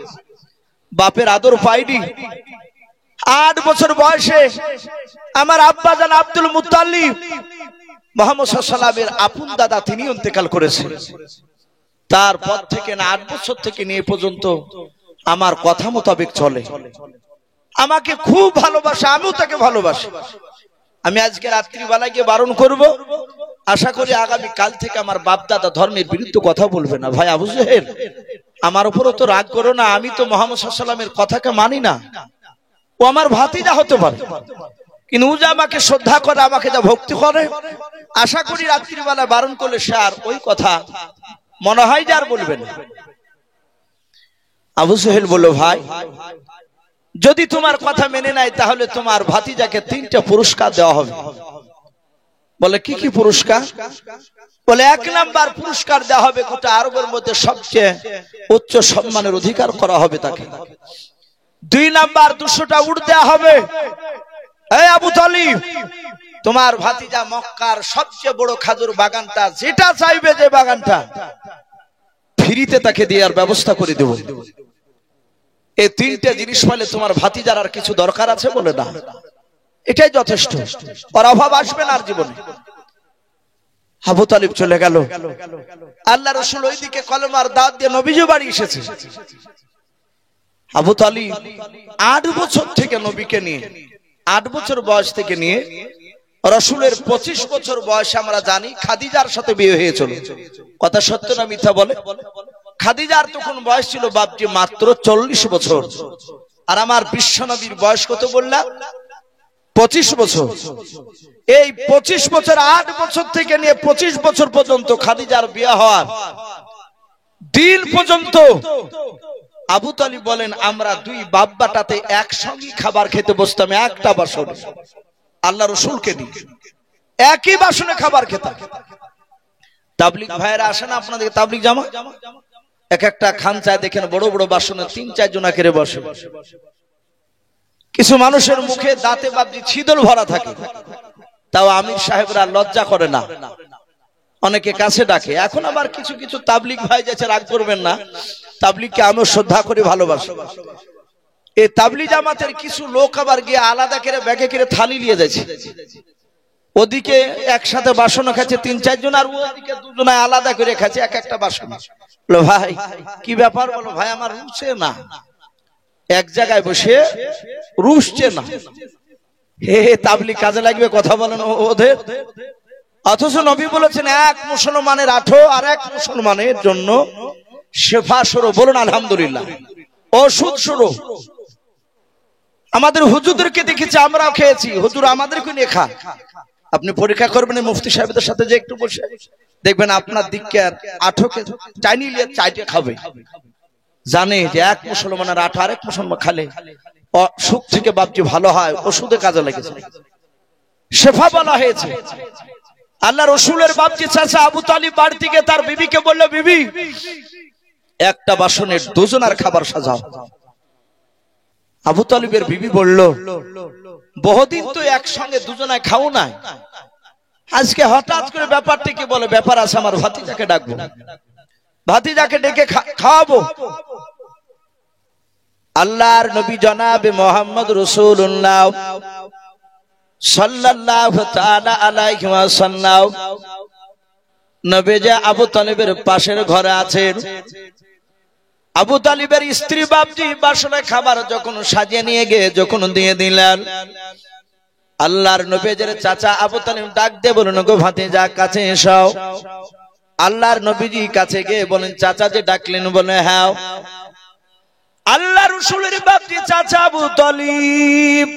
S1: বাপের আদর পায়নি। 8 বছর বয়সে আমার আব্বা জান আব্দুল মুত্তালিব মুহাম্মদ সাল্লাল্লাহু আলাইহি ওয়াসাল্লামের আপন দাদা তিনি ইন্তেকাল করেছেন। তারপর থেকে না 8 বছর থেকে নিয়ে পর্যন্ত আমার কথা মোতাবেক চলে, আমাকে খুব ভালোবাসে, আমিও তাকে ভালোবাসি। আমি আজকে রাত্রিবেলা গিয়ে বারণ করব, আশা করি আগামী কাল থেকে আমার বাপ দাদা ধর্মের বিরুদ্ধে কথা বলবে না। ভাই আবু জেহেল আমার উপরও তো রাগ করো না, আমি তো মুহাম্মদ সাল্লাল্লাহু আলাইহি ওয়াসাল্লামের কথাকে মানি না, ও আমার ভাতিজা হতে পারে, কিন্তু ও যে আমাকে শ্রদ্ধা করে, আমাকে যা ভক্তি করে, আশা করি রাত্রিবেলা বারণ করলে সে আর ওই কথা মনে হয় যে আর বলবেন। আবু জেহেল বলল, ভাই যদি তোমার কথা মেনে নাই, তাহলে তোমার ভাতিজাকে 3টা পুরস্কার দেওয়া হবে। বলে, কি কি পুরস্কার? বলে, 1 নাম্বার পুরস্কার দেওয়া হবে গোটা আরবের মধ্যে সবচেয়ে উচ্চ সম্মানের অধিকার করা হবে তাকে। 2 নাম্বার 200টা উট দেওয়া হবে। এই আবু তালিব, তোমার ভাতিজা মক্কার সবচেয়ে বড় খাজুর বাগানটা, যেটা চাইবে যে বাগানটা, ফ্রিতে তাকে দেওয়ার ব্যবস্থা করে দেব। এই 3টে জিনিস পেলে তোমার ভাতিজার আর কিছু দরকার আছে? বলে না, এটাই যথেষ্ট, আর অভাব আসবে না আর জীবনে। আবু তালিব চলে গেল। আল্লাহ রাসূল ওইদিকে কলমার দাওয়াত দিয়ে নবীজি বাড়ি এসেছে। আবু তালিব 8 বছর থেকে নবীকে নিয়ে, 8 বছর বয়স থেকে নিয়ে রসুলের 25 বছর বয়সে আমরা জানি খাদিজার সাথে বিয়ে হয়েছিল। কথা সত্য না মিথ্যা বলে? খাদিজার তখন বয়স ছিল বাপজি মাত্র 40 বছর। আর আমার বিশ্বনবীর বয়স কত বললাম? 25 বছর। এই 25 বছর 8 বছর থেকে নিয়ে 25 বছর পর্যন্ত খাদিজার বিয়ে হওয়ার দিন পর্যন্ত আবু তালিব বলেন আমরা দুই বাব্বাটাতে একসঙ্গে খাবার খেতে বসতাম, একটা বাসন আল্লাহ রসুলকে দিয়ে একই বাসনে খাবার খেতাম। তাবলিগ ভাইয়েরা আসে না আপনাদের তাবলিগ জামা, এক একটা খানচায় দেখেন বড় বড় বাসনে 3-4 জনা করে বসে। কিছু মানুষের মুখে দাঁতে বাবজি ছিদল ভরা থাকে, তাও আমির সাহেবরা লজ্জা করে না, অনেকে কাছে ডাকে। এখন আবার কিছু কিছু তাবলিগ ভাই যাচ্ছে, রাগ করবেন না, তাবলিগকে আমিও শ্রদ্ধা করে ভালোবাসি। এই তাবলিগ জামাতের কিছু লোক আবার গিয়ে আলাদা করে ব্যাগে করে থালি নিয়ে যাচ্ছে, ওদিকে একসাথে বাসন খাচ্ছে 3-4 জন, আর ওদিকে 2 জনায় আলাদা করে খাচ্ছে এক একটা বাসন। বলো ভাই কি ব্যাপার? বলো ভাই আমার রুচে না, এক জায়গায় বসে রুচছে না। হে তাবলিগ কাজে লাগবে, কথা বলেন ওদের। অথচ নবী বলেছেন এক মুসলমানের আঠো আর এক মুসলমানের জন্য শেফা শুরু। বলুন আলহামদুলিল্লাহ। ওষুধ শুরু। আমাদের হুজুরদেরকে দেখেছি, আমরাও খেয়েছি, হুজুর আমাদেরকে নিয়ে খান। আপনি পরীক্ষা করবেন মুফতি সাহেবদের সাথে যে একটু বসে দেখবেন আপনার দিককে আর আঠোকে চাইনি নিয়ে চাইতে খাবে। জানে যে এক মুসলমানের আঠো আরেক মুসলমান খালে সুখ থেকে বাপজি ভালো হয়, ওষুধে কাজে লেগেছে, শেফা বলা হয়েছে। আল্লাহ রসুলের বাপজি চাচা আবু তালিব বাড়ি থেকে তার বিবিকে বললো, বিবি একটা বাসনের 2 জনের খাবার সাজাও। আবু তালিবের বিবি বলল, বহুদিন তো একসঙ্গে 2 জনায় খাও না, আজকে হঠাৎ করে ব্যাপারটা কি? বলে ব্যাপার আছে, আমার ভাতিজাকে ডাকবো, ভাতিজাকে ডেকে খাওয়াবো। আল্লাহর নবী জনাবে মোহাম্মদ রাসূলুল্লাহ সাল্লাল্লাহু তাআলা আলাইহি ওয়াসাল্লাম নবী যে আবু তালিবের পাশের ঘরে আছেন। আবু তালিবের স্ত্রী বাপজি বাসনে খাবার যখন সাজিয়ে নিয়ে গিয়ে যখন দিয়ে দিলেন, আল্লাহর নবীর চাচা আবু তালিব ডাক দিয়ে বলেন, গো ভাতিজা কাছে এসো। আল্লাহর নবীজি কাছে গিয়ে বলেন, চাচা যে ডাকলেন? বলে হ্যাঁ। আল্লাহ রসুলের বাপজি চাচা আবু তালিব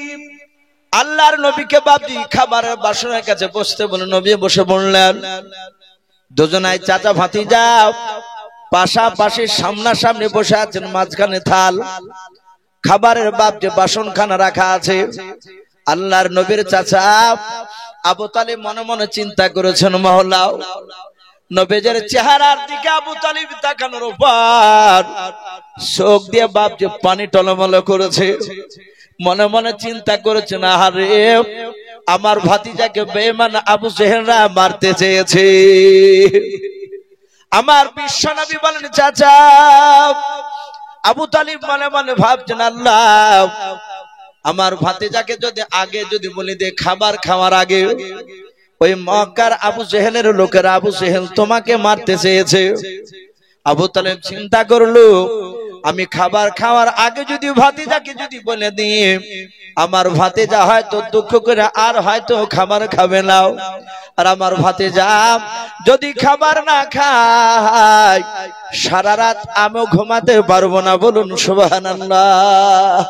S1: আল্লাহর নবীকে বাপজি খাবারের বাসনের কাছে বসতে বলে, নবী বসে বললেন। 2 জনাই চাচা ভাতিজা পাশাপাশি সামনাসামনি বসে আছেন, মাঝখানে থাল, খাবারের বাপজি বাসন খানা রাখা আছে। আল্লাহর নবীর চাচা আবু তালিব মনে মনে চিন্তা করেছেন, মহল্লা নবীজের চেহারার দিকে আবু তালিব তাকানোর পর চোখ দিয়ে বাপজি পানি টলমল করেছে। মনে মনে চিন্তা করেছেন, আরে আমার ভাতিজাকে বেঈমান আবু জেহেলরা মারতে চেয়েছে। আমার বিশ্বনবী বলেন, চাচা আবু তালিব মনে মনে ভাবছেন, আল্লাহ আমার ভাতিজাকে যদি আগে যদি বলি দে খাবার খাওয়ার আগে ওই মক্কার আবু জেহেলের লোকেরা আবু জেহেল তোমাকে মারতে চেয়েছে। আবু তালিব চিন্তা করলো, আমি খাবার খাওয়ার আগে যদি ভাতিজাকে যদি বলে দিই, আমার ভাতিজা হয়তো দুঃখ করে আর হয়তো খাবার খাবে না, আর আমার ভাতিজা যদি খাবার না খায় সারা রাত আমিও ঘুমাতে পারবো না। বলুন সুবহানাল্লাহ।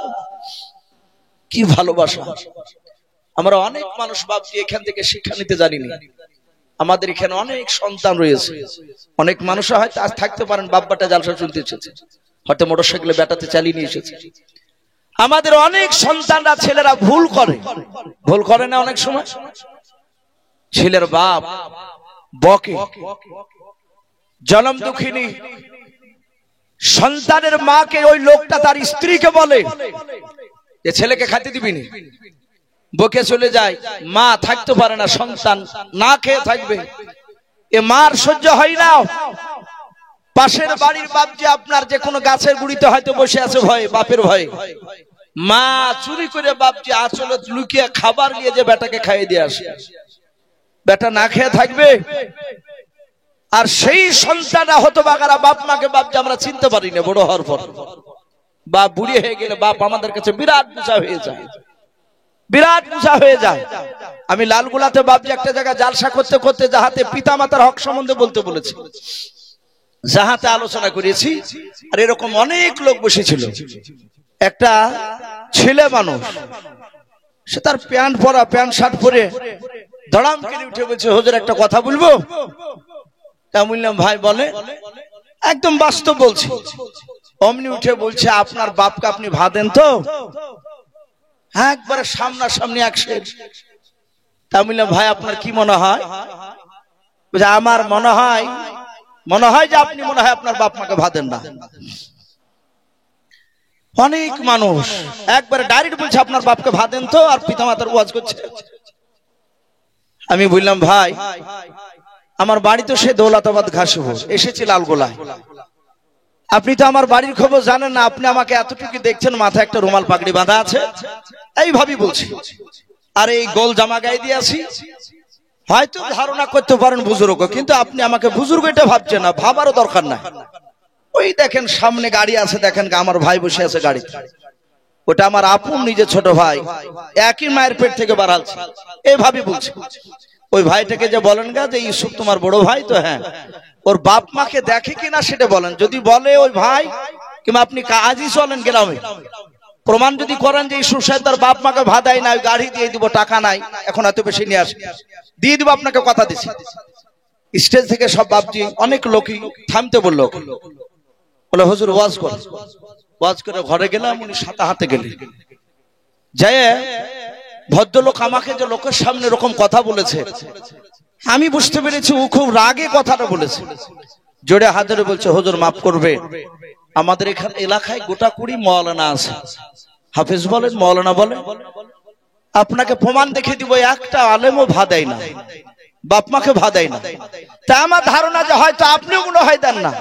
S1: কি ভালোবাসা! আমরা অনেক মানুষ ভাবছি এখান থেকে শিক্ষা নিতে জানি না। আমাদের এখানে অনেক সন্তান রয়েছে, অনেক মানুষ হয়তো আজ থাকতে পারেন বাব্বাটা জালসা শুনতে এসেছে, হয়তো মোটরসাইকেলে বেটাতে চালিয়ে নিয়ে এসেছে। আমাদের অনেক সন্তানরা ছেলেরা ভুল করে না, অনেক সময় ছেলের বাপ বকে, জনম দুঃখিনী সন্তানের মাকে ওই লোকটা তার স্ত্রীকে বলে যে ছেলেকে খাইতে দিবি না, বকে চলে যায়। মা থাকতে পারে না, সন্তান না খেয়ে থাকবে, এ মার সহ্য হয় না। পাশের বাড়ির বাপ যে আপনার যে কোনো গাছের গুড়িতে হয়তো বসে আছে ভয়ে, বাপের ভয়ে, মা চুরি করে বাপজি আঁচলে লুকিয়ে খাবার নিয়ে যে বেটাকে খাইয়ে দিয়ে আসে, বেটা না খেয়ে থাকবে। আর সেই সন্তান হতভাগারা বাপ মাকে বাপ যে আমরা চিনতে পারি না, বড় হওয়ার পর বাপ বুড়ি হয়ে গেলে বাপ আমাদের কাছে বিরাট বোঝা হয়ে যায়। বিরাট বোঝা হয়ে যায়। আমি লালগোলাতে বাপজি একটা জায়গায় জালসা করতে করতে যাহাতে পিতামাতার হক সম্বন্ধে বলতে বলেছি, যাহাতে আলোচনা করেছি, আর এরকম অনেক লোক বসেছিল। একটা ছেলে মানুষ, সে তার প্যান্ট পরা, প্যান্ট শার্ট পরে ধড়াম করে উঠে বলছে, হুজুর একটা কথা বলবো। তা বললাম, ভাই বলে। একদম বাস্তব বলছি। অমনি উঠে বলছে, আপনার বাপকে আপনি ভাদেন তো? একবারে সামনাসামনি একশের। তা বললাম, ভাই আপনার কি মনে হয়? আমার মনে হয় যে আপনি মনে হয় আপনার বাপ মাকে ভাদেন না। অনেক মানুষ একবারে ডাইরেক্ট বলছে, আপনার বাপকে ভাদেন তো, আর পিতামাতার ওয়াজ করছে। আমি বললাম, ভাই আমার বাড়ি তো সে দৌলতাবাদ ঘাসপুর, এসেছি লালগোলায়। আপনি তো আমার বাড়ির খবর জানেন না। আপনি আমাকে এতটুকু দেখছেন, মাথায় একটা রুমাল পাগড়ি বাঁধা আছে, এইভাবেই বলছি, আর এই গোল জামা গায়ে দিয়ে আছি। হয়তো ধারণা করতে পারেন বুজুর্গ, কিন্তু আপনি আমাকে বুজুর্গ এটা ভাবছেন না, ভাবারও দরকার না। ওই দেখেন সামনে গাড়ি আছে, দেখেন আমার ভাই বসে আছে গাড়ি, ওটা আমার আপন নিজের ছোট ভাই, একই মায়ের পেট থেকে বাড়ালছে, এইভাবে বলছে। ওই ভাইটাকে যে বলেন গা যে ইউসুফ তোমার বড় ভাই, তো হ্যাঁ, ওর বাপ মাকে দেখে কিনা সেটা বলেন। যদি বলে ওই ভাই, কিংবা আপনি কাজই চলেন গ্রামে, প্রমাণ যদি করেন যে ইউসুফ সাহেব তার বাপ মাকে ভাদাই নাই, গাড়ি দিয়ে দিব, টাকা নাই, এখন এত বেশি নিয়ে আসে, দিয়ে দিব, আপনাকে কথা দিচ্ছি। স্টেজ থেকে সব বাপজি অনেক লোকই থামতে বললো, বলে হুজুর ওয়াজ করে ঘরে গেলাম। উনি সাথে হাতে গেলেন, যায় ভদ্রলোক আমাকে যে লোকের সামনে এরকম কথা বলেছে, আমি বুঝতে পেরেছি ও খুব রাগে কথাটা বলেছে। জোরে হাত ধরে বলছে, হুজুর মাফ করবে, আমাদের এখানে এলাকায় গোটা 20 মাওলানা আছে, হাফেজ বলেন, মাওলানা বলেন, আপনাকে প্রমাণ দেখে দিব, একটা আলেমও ভাদাই না, বাপ মাকে ভাদাই না। তা আমার ধারণা যে হয়তো আপনিও মনে হয় দেন না।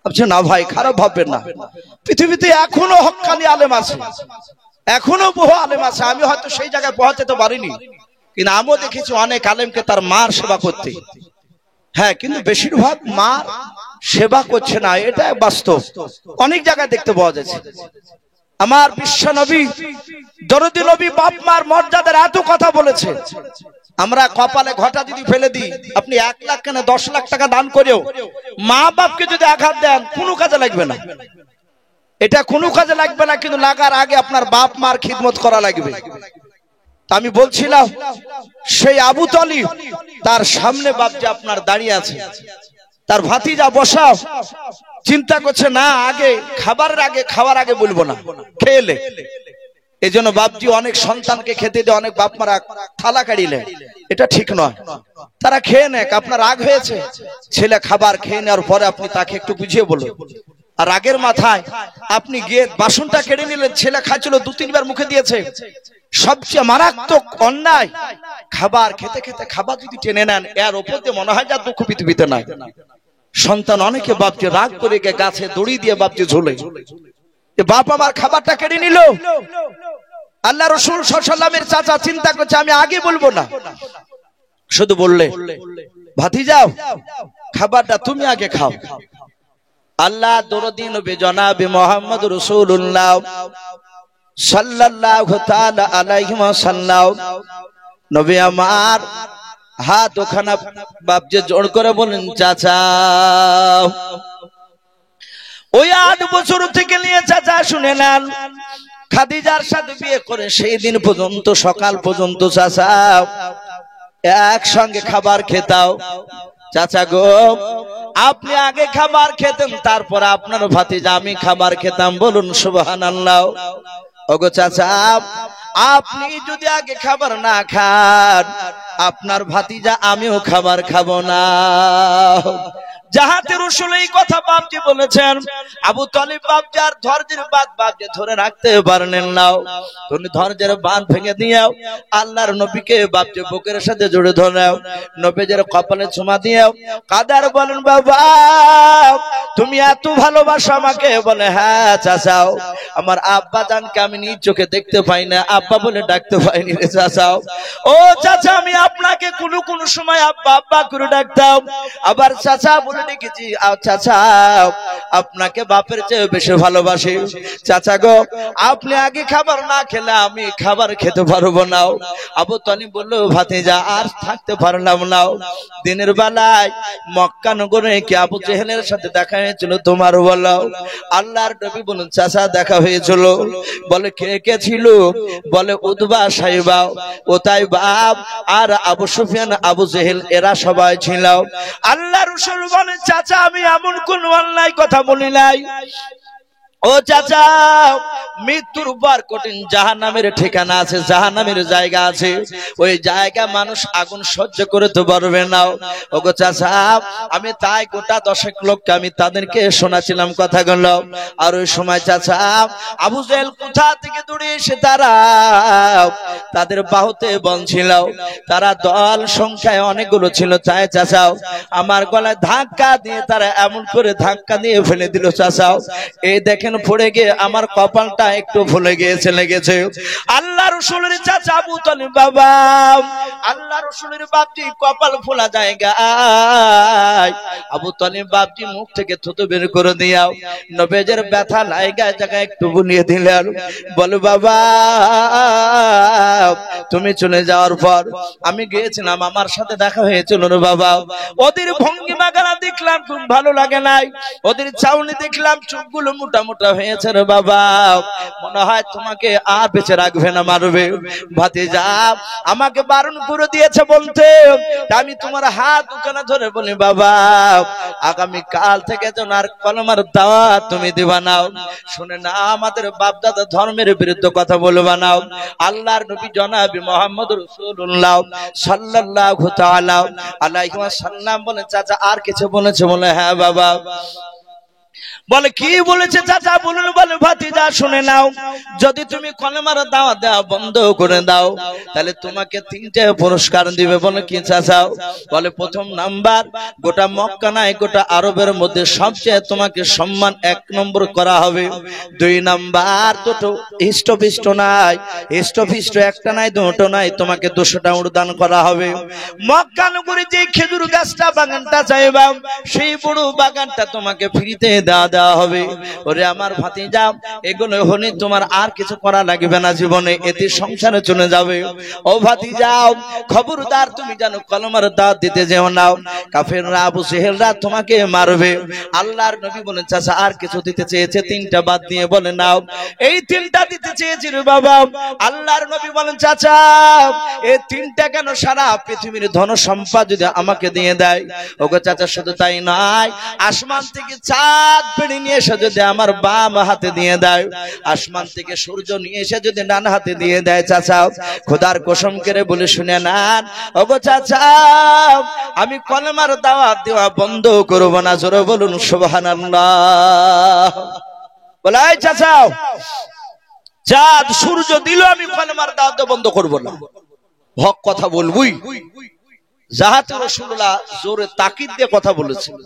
S1: আচ্ছা না ভাই, খারাপ ভাববেন না, পৃথিবীতে এখনো হক্কানি আলেম আছে, এখনো বহু আলেম আছে। আমি হয়তো সেই জায়গায় পৌঁছাতে পারিনি, কিন্তু আমিও দেখেছি অনেক আলেমকে তার মার সেবা করতে। হ্যাঁ, কিন্তু বেশিরভাগ মার সেবা করছে না, এটা বাস্তব, অনেক জায়গায় দেখতে পাওয়া যাচ্ছে। আমার বিশ্ব নবী দরদি নবী বাপ মার মর্যাদার এত কথা বলেছে। আমরা কপালে ঘটা যদি ফেলে দিই, আপনি 1 লাখ কেন 10 লাখ টাকা দান করেও মা বাপকে যদি আঘাত দেন, কোনো কাজে লাগবে না, এটা কোনো কাজে লাগবে না, কিন্তু লাগার আগে আপনার বাপ মার খিদমত করা লাগবে। আমি বলছিলাম, সেই আবু তালিব, তার সামনে বাপ যে আপনার দাঁড়িয়ে আছে, তার ভাতিজা বসা চিন্তা করছে, না আগে খাওয়ার আগে বলবো না, খেলে। এই জন্য বাপজি অনেক সন্তানকে খেতে দিয়ে অনেক বাপ মারা থালা কাড়িলে, এটা ঠিক নয়। তারা খেয়ে নেক, আপনার রাগ হয়েছে, ছেলে খাবার খেয়ে নেওয়ার পরে আপনি তাকে একটু বুঝিয়ে বলুন। আর রাগের মাথায় আপনি গিয়ে বাসনটা কেড়ে নিলেন, ছেলে খাচ্ছিল 2-3 বার মুখে দিয়েছে। সবচেয়ে মারাত্মক অন্যায়, খাবার খেতে খেতে খাবার যদি টেনে নেন, এর ওপর দিয়ে মনে হয় যা দুঃখ পৃথিবীতে নাই। সন্তান অনেকে বাপকে রাগ করে গিয়ে গাছে দড়ি দিয়ে বাপকে ঝোলে, বাপ আমার খাবারটা কেড়ে নিল। আল্লাহ রাসূল সাল্লাল্লাহু আলাইহি ওয়াসাল্লামের চাচা চিন্তা করছে, আমি আগে বলবো না, শুধু বললে, ভাতিজাও খাবারটা তুমি আগে খাও। আল্লাহ দরদি নবী জনাবে মুহাম্মদ রাসূলুল্লাহ সাল্লাল্লাহু তাআলা আলাইহি ওয়াসাল্লাম, নবী আমার হাত ওখানে বাপজি জোড় করে বলেন, চাচা ওই 8 বছর থেকে নিয়ে চাচা শুনে নেন, খাদিজার সাথে বিয়ে করে সেই দিন পর্যন্ত সকাল পর্যন্ত চাচা একসঙ্গে খাবার খেতাও। চাচা গো, আপনি আগে খাবার খেতেন, তারপর আপনার ভাতিজা আমি খাবার খেতাম, বলুন সুবহানাল্লাহ। ওগো চাচা, আপনি যদি আগে খাবার না খান, আপনার ভাতিজা আমিও খাবার খাবো না। যাহাতে রাসূল এই কথা বাপজি বলেছেন, আবু তালিব বাপজার ধৈর্যের বাঁধ বাপজি ধরে রাখতে পারলেন না, তুমি ধৈর্যের বাঁধ ভেঙে দিও, আল্লাহর নবীকে বাপজি বুকের সাথে জড়িয়ে ধরেও, নবীর কপালে চুমা দিও, কাদার বলেন, বাবা তুমি এত ভালোবাসো আমাকে? বলে, হ্যাঁ চাচাও, আমার আব্বা জানকে আমি নিজ চোখে দেখতে পাই না, আব্বা বলে ডাকতে পাইনি রে চাচাও। ও চাচা, আমি আপনাকে কোন সময় আব্বা আব্বা করে ডাকতাম, আবার চাচা বলে করে ডেকেছি, চাচা আপনাকে বাপের চেয়ে বেশি ভালোবাসি। চাচা গো, আপনি আগে খাবার না খেলে আমি খাবার খেতে পারবো না। আবু তালিব বলল, ভাতিজা আর থাকতে পারলাম না। দিনের বেলায় মক্কা নগরে কি আবু জেহেলের সাথে দেখা হয়েছিল তোমার? বলো। আল্লাহর নবী বলেন, চাচা দেখা হয়েছিল। বলে কে কে ছিল? বলে উতবা, সাইবা, ওতাইবা আর আবু সুফিয়ান, আবু জেহেল, এরা সবাই ছিল। আল্লাহর রাসূল বলেন, চাচা আমি এমন কোন অন্যায় কথা বলি নাই। ও চাচা, মৃত্যুর পর কঠিন জাহান্নামের ঠিকানা আছে, জাহান্নামের জায়গা আছে, ওই জায়গা মানুষ আগুন সহ্য করতে পারবে না। ওগো চাচা, আমি তাই গোটা 10 লোককে আমি তাদেরকে শোনাছিলাম কথাগুলো। আর ওই সময় চাচা আবু জেহেল কোথা থেকে দৌড়ে এসে তারা তাদের বাহুতে বল ছিল, তারা দল সংখ্যায় অনেকগুলো ছিল। তাই চাচা আমার গলায় ধাক্কা দিয়ে তারা এমন করে ধাক্কা দিয়ে ফেলে দিল। চাচা এই দেখেন পড়ে গিয়ে আমার কপালটা একটু ফুলে গিয়েছে, লেগেছে। আল্লাহ রাসূলের চাচা আবু তালিব বাবা, আল্লাহ রাসূলের বাপজি কপাল ফোলা জায়গা আবু তালিব বাপজি মুখ থেকে থুতু বের করে দিয়াও নবীজের ব্যথা লাইগায় জায়গায় একটু বুলিয়ে দিলেন। বলো বাবা, তুমি চলে যাওয়ার পর আমি গিয়েছিলাম, আমার সাথে দেখা হয়েছিল রে বাবা। ওদের ভঙ্গিমা গানা দেখলাম, খুব ভালো লাগে নাই। ওদের চাউনি দেখলাম, চোখগুলো মোটা মোটা হয়েছে রে বাবা। মনে হয় তোমাকে আর বেঁচে রাখবে না, মারবে। ভাতিজা আমাকে বারণ করে দিয়েছে বলতে, আমি তোমার হাত ওখানে ধরে বলি, বাবা আগামী কাল থেকে যেন আর কলমার দাওয়াত তুমি দিবা না। শুনে না, আমাদের বাপ দাদা ধর্মের বিরুদ্ধে কথা বলবা না। আল্লাহর নবী জনাব মুহাম্মদ রাসূলুল্লাহ সাল্লাল্লাহু তাআলা আলাইহি ওয়াসাল্লাম বলেন, চাচা আর কিছু বলেছে? বলে হ্যাঁ বাবা। বলে কি বলেছে চাচা বলুন? বলে ভাতিজা শুনে নাও, যদি তুমি কলেমার দাওয়াত দেওয়া বন্ধ করে দাও তাহলে তোমাকে 3টে পুরস্কার দিবে। বলে কি চাচা? বলে প্রথম নাম্বার, গোটা মক্কা নাই গোটা আরবের মধ্যে সবচেয়ে তোমাকে সম্মান 1 নম্বর করা হবে। 2 নাম্বার, দুটো হিষ্টপিষ্ট নাই, হিষ্টপিষ্ট একটা নাই দুটো নাই, তোমাকে 200টা উড়দান করা হবে। মক্কা নগরে যে খেজুর গাছটা বাগানটা চাইবা সেই বড় বাগানটা তোমাকে ফ্রিতে দেওয়া হবে। ওরে আমার ভাতিজা, এগুলো হলে তোমার আর কিছু করা লাগবে না জীবনে, এতে সংসারে চলে যাবে। ও ভাতিজা খবরদার তুমি জানো কলমার দাওয়াত দিতে যেও না, কাফেররা আবু জেহেলরা তোমাকে মারবে। আল্লাহর নবী বলেন, চাচা আর কিছু দিতে চেয়েছে? 3টা বাদ দিয়ে বলে নাও। এই 3টা দিতে চেয়েছি রে বাবা। আল্লাহর নবী বলেন, চাচা এই 3টা কেন, সারা পৃথিবীর ধন সম্পদ যদি আমাকে দিয়ে দেয়। ওগো চাচা শুধু তাই নয়, আসমান থেকে চাঁদ পেড়ে নিয়ে এসে যদি আমার বাম হাতে দিয়ে দেয়, আসমান থেকে সূর্য নিয়ে এসে যদি ডান হাতে দিয়ে দেয়, চাচা খোদার কসম করে বলে শুনে নেন, ওগো চাচা আমি কলেমার দাওয়াত দেওয়া বন্ধ করব না। জোরে বলুন সুবহানাল্লাহ। বলে এই চাচা, চাঁদ সূর্য দিল, আমি কলেমার দাওয়াত বন্ধ করব না, হক কথা বলবই। জাহাতে রাসূলুল্লাহ জোরে তাকিদ দিয়ে কথা বলেছিল।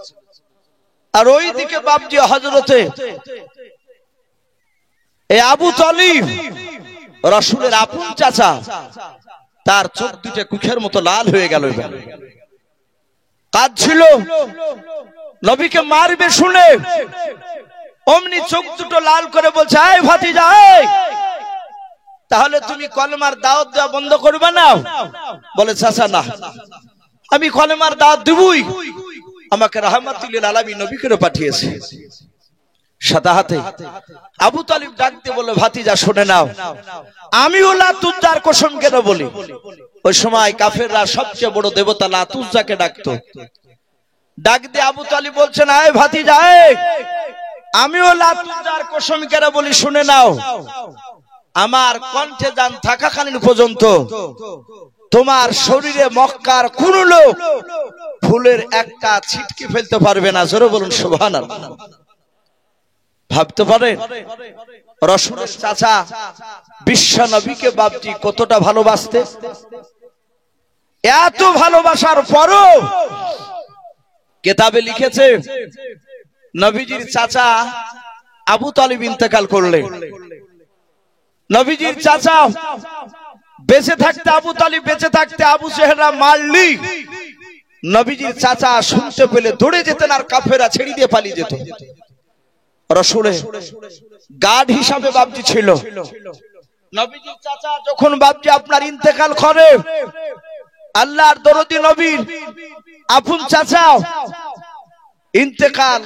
S1: আর ওইদিকে বাপজি হযরতে এই আবু তালিব রাসূলের আপন চাচা, তার চোখ দুটো কুখের মতো লাল হয়ে গেল। কাঁদছিল, নবীকে মারবে শুনে অমনি চোখ দুটো লাল করে বলছে, এই ভাতিজা তাহলে তুমি কলেমার দাওয়াত দেওয়া বন্ধ করবে না? বলে চাচা না, আমি কলেমার দাওয়াত দেবই, আমাকে রাহমাতুল লিল আলামিন নবী করে পাঠিয়েছে। সাদা হাতে আবু তালিব ডাক দিয়ে বলে, ভাতিজা শুনে নাও, আমি লাত উজ্জার কসম কেন বলি। ওই সময় কাফেররা সবচেয়ে বড় দেবতা লাত উজ্জাকে ডাকতো। ডাক দিয়ে আবু তালিব বলছেন, এই ভাতিজা আমিও লাত উজ্জার কসম কেন বলি, শুনে নাও, আমার কণ্ঠে জান থাকাকালীন পর্যন্ত তোমার শরীরে মক্কার কোন লোক ফুলের একটা ছিটকে ফেলতে পারবে না। জোরে বলুন সুবহানাল্লাহ। ভাবতে পারেন রাসূলের চাচা বিশ্ব নবীকে বাপজি কতটা ভালোবাসতে। এত ভালোবাসার পরও কিতাবে লিখেছে, নবীজির চাচা আবু তালিব ইন্তেকাল করলেন। নবীজির চাচা বেঁচে থাকতে, আবু তালিব বেঁচে থাকতে আবু জেহেলরা মারলি নবীজির চাচা শুনতে পেলে দৌড়ে যেতেন আর কাফেররা ছেড়ে দিয়ে পালিয়ে যেত। রাসূলের গার্ড হিসাবে বাপজি ছিল। নবীজির চাচা যখন বাপজি আপনার ইন্তেকাল করে, আল্লাহর দরদি নবীর আপন চাচা ইন্তেকাল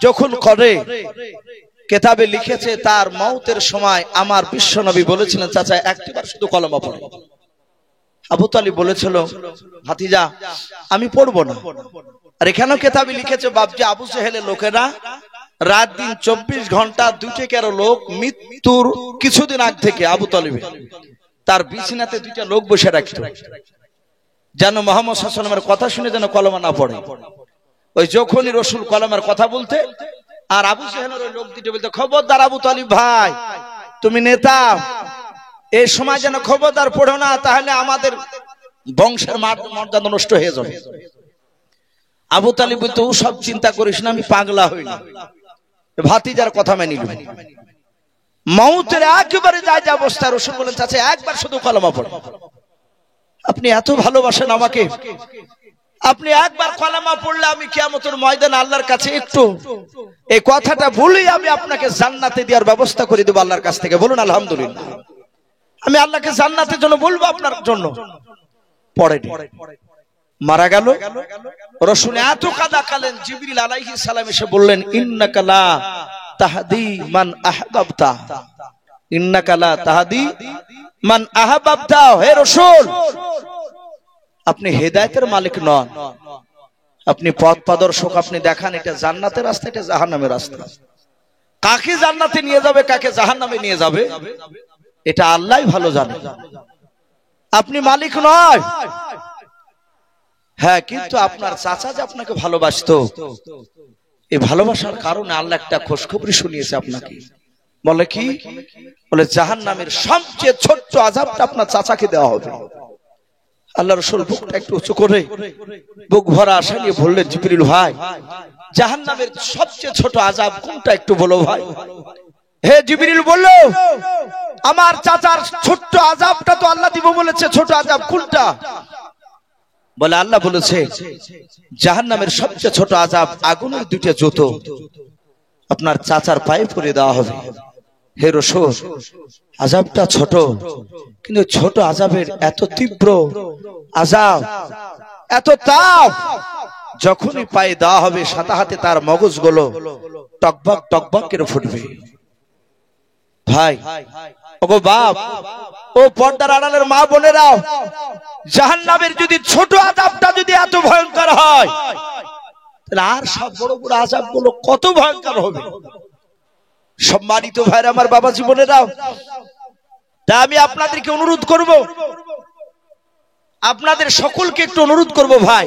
S1: যখন করে, কিতাবে লিখেছে তার মওতের সময় আমার বিশ্ব নবী বলেছিলেন, চাচা একটিবার শুধু কলমা পড়ো। আবু তালিব বলেছিল, ভাতিজা আমি পড়বো না। আর এখানেও কিতাবে লিখেছে বাপজি আবু জেহেলের লোকেরা রাত দিন 24 ঘন্টা 2 লোক মৃত্যুর কিছুদিন আগ থেকে আবু তালিবের তার বিছানাতে 2টা লোক বসে রাখত, যেন মুহাম্মদ সাল্লাল্লাহু আলাইহি ওয়াসাল্লামের কথা শুনে যেন কলমা না পড়ে। ওই যখনই রাসূল কলমার কথা বলতে, আর আবু জেহেলের ওই লোক দুটো বলতে, খবরদার আবু তালিব ভাই, তুমি নেতা, এই সময় যেন খবরদার পড়ো না, তাহলে আমাদের বংশের মর্যাদা নষ্ট হয়ে যাবে। আবু তালিব বলতো, ও সব চিন্তা করিস না, আমি পাগলা হই না। ভাতিজার কথা মেনে নিল। মওতের একেবারে যায় অবস্থা, রাসূল বলেন, চাচা একবার শুধু কলমা পড়ো। আপনি এত ভালোবাসেন আমাকে, আপনি একবার কলমা পড়লে আমি কিয়ামতের ময়দানে আল্লাহর কাছে একটু এই কথাটা বলেই আমি আপনাকে জান্নাতে দেওয়ার ব্যবস্থা করে দেব আল্লাহর কাছ থেকে। বলুন আলহামদুলিল্লাহ। আমি আল্লাহকে জান্নাতের জন্য বলবো আপনার জন্য। পড়ে মারা গেল। রাসূল এত কাঁদা কালেন, জিবরিল আলাইহিস সালাম এসে বললেন, ইন্নাকা লা তাহদি মান আহবাবতা, ইন্নাকা লা তাহদি মান আহবাবতা। হে রাসূল, আপনি হেদায়েতের মালিক নন, আপনি পথ প্রদর্শক, আপনি দেখান এটা জান্নাতের রাস্তা, এটা জাহান্নামের রাস্তা। কাকে জান্নাতে নিয়ে যাবে, কাকে জাহান্নামে নিয়ে যাবে, এটা আল্লাহই ভালো জানে, আপনি মালিক নয়। হ্যাঁ, কিন্তু আপনার চাচা যে আপনাকে ভালোবাসতো, এই ভালোবাসার কারণে আল্লাহ একটা খুশখবরি শুনিয়েছে আপনাকে। বলে কি? বলে জাহান্নামের সবচেয়ে ছোট্ট আযাবটা আপনার চাচাকে দেওয়া হবে। আল্লাহ রাসূল বুকটা একটু উঁচু করে বুক ভরা আশা নিয়ে বললেন, জিবরিল ভাই, জাহান্নামের সবচেয়ে ছোট আযাব কোনটা একটু বলো ভাই। হে জিবরিল বলল, আমার চাচার ছোট্ট আযাবটা তো আল্লাহ দিব বলেছে, ছোট আযাব কোনটা? বলে আল্লাহ বলেছে জাহান্নামের সবচেয়ে ছোট আযাব আগুনের 2টা জুতো আপনার চাচার পায়ে পরে দেওয়া হবে। হে রাসূল, আযাবটা ছোট, কিন্তু ছোট আযাবের এত তীব্র আযাব, এত তাপ, যখনই পায়ে দেওয়া হবে সাথে সাথে তার মগজগুলো টকবক টকবক করে ফুটবে। ভাই, ওগো বাপ, ও পর্দার আড়ালের মা বোনেরাও, জাহান্নামের যদি ছোট আযাবটা যদি এত ভয়ঙ্কর হয়, তাহলে আর সব বড় বড় আযাবগুলো কত ভয়ঙ্কর হবে। সম্মানিত ভাইরা আমার, বাবা জীবনেরাও, তা আমি আপনাদেরকে অনুরোধ করব, আপনাদের সকলকে একটু অনুরোধ করব, ভাই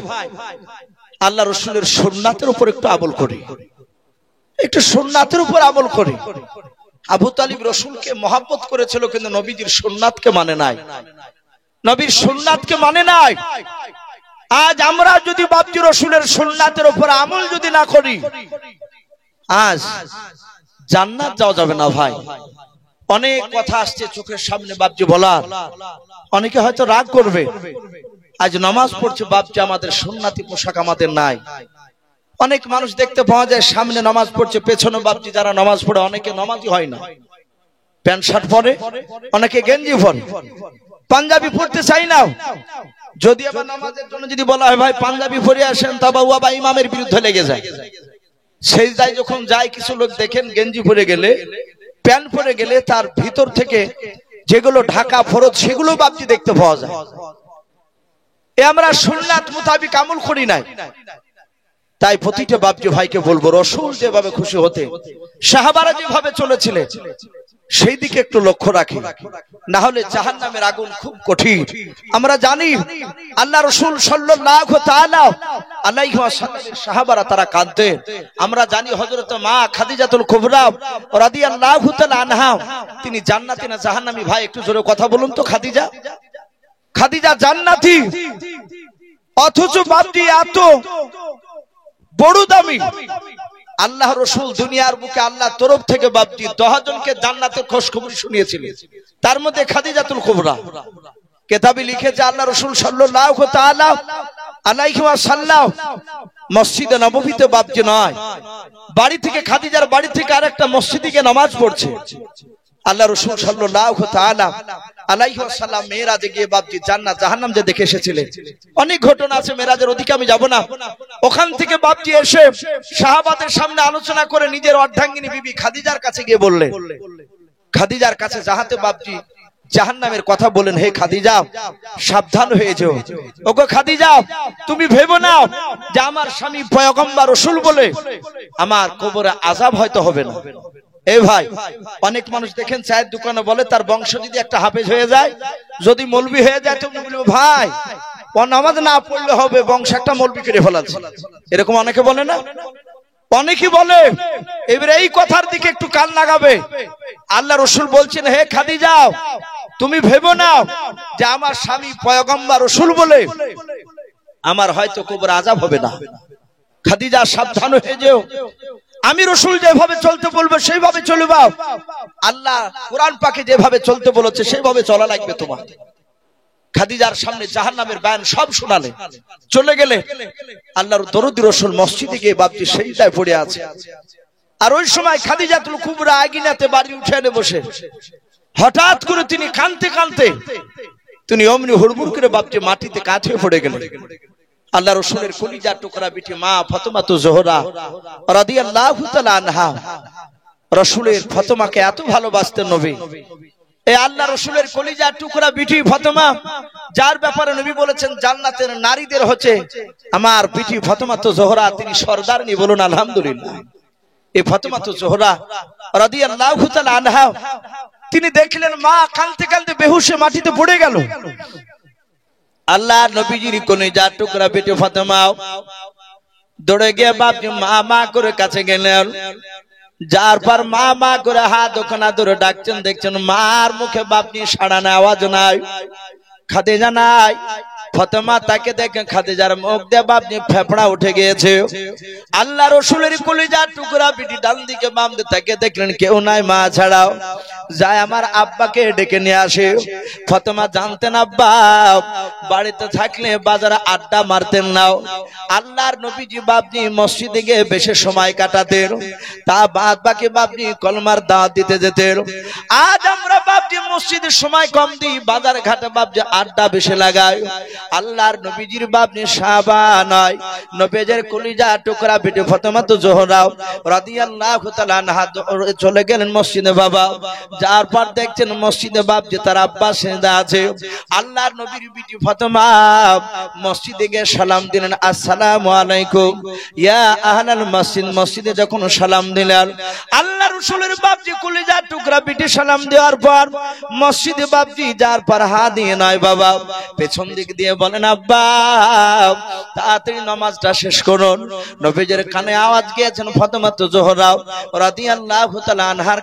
S1: আল্লাহ রাসূলের সুন্নাতের উপর একটু আমল করি, একটু সুন্নাতের উপর আমল করি। আবু তালিব রাসূলকে মহব্বত করেছিল, কিন্তু নবীজির সুন্নাতকে মানে নাই, নবীর সুন্নাতকে মানে নাই। আজ আমরা যদি বাপজি রাসূলের সুন্নাতের উপর আমল যদি না করি, আজ জান্নাত যাওয়া যাবে না। ভাই, অনেক কথা আসছে চোখের সামনে বাপজি বলার, অনেকে হয়তো রাগ করবে। আজ নামাজ পড়ছে বাপজি, আমাদের সুন্নাতি পোশাক আমাদের নাই। অনেক মানুষ দেখতে পাওয়া যায় সামনে নামাজ পড়ছে, পেছনে বাপজি যারা নামাজ পড়ে অনেকে নামাজই হয় না, প্যান্ট শার্ট পরে, অনেকে গেঞ্জি পরে, পাঞ্জাবি পড়তে চাই না। যদি আবার নামাজের জন্য যদি বলা হয় ভাই পাঞ্জাবি পরে আসেন, তা বাবা ইমামের বিরুদ্ধে লেগে যায়। সেজদায় যখন যায় কিছু লোক দেখেন গেঞ্জি পরে গেলে, প্যান্ট পরে গেলে তার ভিতর থেকে যেগুলো ঢাকা ফরজ সেগুলো বাপজি দেখতে পাওয়া যায়। এ আমরা সুন্নাত মোতাবেক আমল করি নাই। তাই প্রতিটা বাপজি ভাইকে বলবো, রাসূল যেভাবে খুশি হতে, সাহাবারা যেভাবে চলেছিলেন, সেই দিকে একটু লক্ষ্য রাখি, না হলে জাহান্নামের আগুন খুব কঠিন। আমরা জানি আল্লাহ রাসূল সাল্লাল্লাহু তাআলা আলাইহি ওয়াসাল্লামের সাহাবারা তারা কাঁদতেন। আমরা জানি হযরত মা খাদিজাতুল কুবরা রাদিয়াল্লাহু তাআলা আনহা, তিনি জান্নাতি না জাহান্নামী? ভাই একটু জোরে কথা বলুন তো। খাদিজা জান্নাতি, অথচ বাপজি এত বড় দামি আল্লাহ রাসূল দুনিয়ার বুকে আল্লাহর তরফ থেকে বাপজি 10 জনকে জান্নাতের খুশখবরি শুনিয়েছিলেন, তার মধ্যে খাদিজাতুল কুবরা। কিতাবে লিখেছে আল্লাহ রাসূল সাল্লাল্লাহু তাআলা আলাইহি ওয়াসাল্লাম মসজিদে নববীতে বাপজি নয়, বাড়ি থেকে খাদিজার বাড়ি থেকে আরেকটা মসজিদে গিয়ে নামাজ পড়ছে। আল্লাহ রাসূল সাল্লাল্লাহু তাআলা আলাইহি ওয়াসাল্লাম মেরাজে গিয়ে বাপজি জান্নাত জাহান্নাম যে দেখে এসেছিলেন। অনেক ঘটনা আছে মেরাজের, ওদিকে আমি যাব না। ওখান থেকে বাপজি এসে সাহাবাদের সামনে আলোচনা করে নিজের অর্ধাঙ্গিনী বিবি খাদিজার কাছে গিয়ে বললেন, খাদিজার কাছে যাহাতে বাপজি জাহান্নামের কথা বলেন, হে খাদিজা সাবধান হয়ে যাও। ওগো খাদিজা, তুমি ভেবো না যে আমার স্বামী পয়গম্বর রাসূল বলে আমার কবরে আযাব হয়তো হবে না। এই ভাই, অনেক মানুষ দেখেন চায়ের দোকানে বলে তার বংশ যদি একটা হাফেজ হয়ে যায়, যদি মৌলবি হয়ে যায়, তুমি বলবে ভাই ও নামাজ না পড়লে হবে, বংশ একটা মৌলবি করে ফেলাচ্ছে। এরকম অনেকে বলে না, অনেকেই বলে। এবারে এই কথার দিকে একটু কান লাগাবে। আল্লাহ রাসূল বলছেন, হে খাদিজা তুমি ভেবো না যে আমার স্বামী পয়গম্বর রাসূল বলে আমার হয়তো কবরে আযাব হবে না। খাদিজা সাবধান হয়ে যেও, আমি রাসূল যেভাবে চলতে বলবো সেইভাবে চলবা। আল্লাহ কোরআন পাকে যেভাবে চলতে বলেছে সেইভাবে চলা লাগবে তোমার। খাদিজার সামনে জাহান্নামের বয়ান সব শোনালে, চলে গেলে। আল্লাহর দরুদ রাসূল মসজিদে গিয়ে বাপজি সেজদায় পড়ে আছে। আর ওই সময় খাদিজাতুল কুবরা আগিনাতে বাড়ি উঠে এনে বসে, হঠাৎ করে তিনি কাঁদতে কাঁদতে তিনি অমনি হুড়মুড় করে বাপজি মাটিতে কাঁথে পড়ে গেলেন। আল্লাহ রাসূলের কলিজার টুকরা বিটি মা ফাতেমা যোহরা রাদিয়াল্লাহু তাআলা আনহা, রাসূলের ফাতেমাকে এত ভালোবাসতেন নবী। এই আল্লাহ রাসূলের কলিজার টুকরা বিটি ফাতেমা, যার ব্যাপারে নবী বলেছেন জান্নাতের নারীদের হচ্ছে আমার বিটি ফাতেমা যোহরা, তিনি সরদারনি, বলুন আলহামদুলিল্লাহ। এই ফাতেমা যোহরা রাদিয়াল্লাহু তাআলা আনহা, তিনি দেখলেন মা কাঁদতে কাঁদতে বেহুশে মাটিতে পড়ে গেল। আল্লাহ নবীজির কলিজার টুকরা বিটি ফাতেমা দৌড়ে গিয়ে বাপজি মা মা করে কাছে গেলেন। যার পর মা মা করে হাত ওখানে ধরে ডাকছেন, দেখছেন মার মুখে বাপজি সাড়া নাই, আওয়াজ নাই, খাদিজা নাই। ফাতেমা তাকে দেখে খাদিজার মুখ দিয়ে বাপজি ফেফড়া উঠে গিয়েছে। আল্লাহ রাসূলের কলিজার টুকরা বিটি ডান দিকে বাম দিকে তাকে দেখলেন কেউ নাই মা ছাড়াও। যায় আমার আব্বাকে ডেকে নিয়ে আসে। ফাতেমা জানতেন আব্বা বাড়িতে থাকলে বাজারে আড্ডা মারতেন না। আল্লাহর নবীজি বাপজি মসজিদে গিয়ে বেশি সময় কাটাতেন, তা বাদ বাকি বাপজি কলমার দাওয়াত দিতে যেতেন। আজ আমরা বাপজি মসজিদে সময় কম দিই, বাজার ঘাটে বাপজি আড্ডা বেশি লাগাই। আল্লাহর নবীজির বাপজি সাহাবা নয়, নবীজির কলিজা টুকরা বিটি ফাতেমা যোহরা রাদিয়াল্লাহু তাআলা আনহা চলে গেলেন মসজিদে। বাবা যার পর দেখছেন মসজিদে বাপজি তার আব্বা সেজদা আছে। আল্লাহর নবীর বিটি ফাতেমা মসজিদে গিয়ে সালাম দিলেন, আসসালামু আলাইকুম ইয়া আহলাল মসজিদ। মসজিদে যখন সালাম দিলেন, আল্লাহ রাসূলের বাপজি কলিজার টুকরা বিটি সালাম দেওয়ার পর মসজিদে বাপজি যার পর হাত দিয়ে নয় বাবা পেছন দিক দিয়ে বলেন, আব্বা তাড়াতাড়ি নামাজটা শেষ করুন। নবীজির কানে আওয়াজ গিয়েছেন ফাতেমা যোহরা রাদিয়াল্লাহু তাআলা আনহার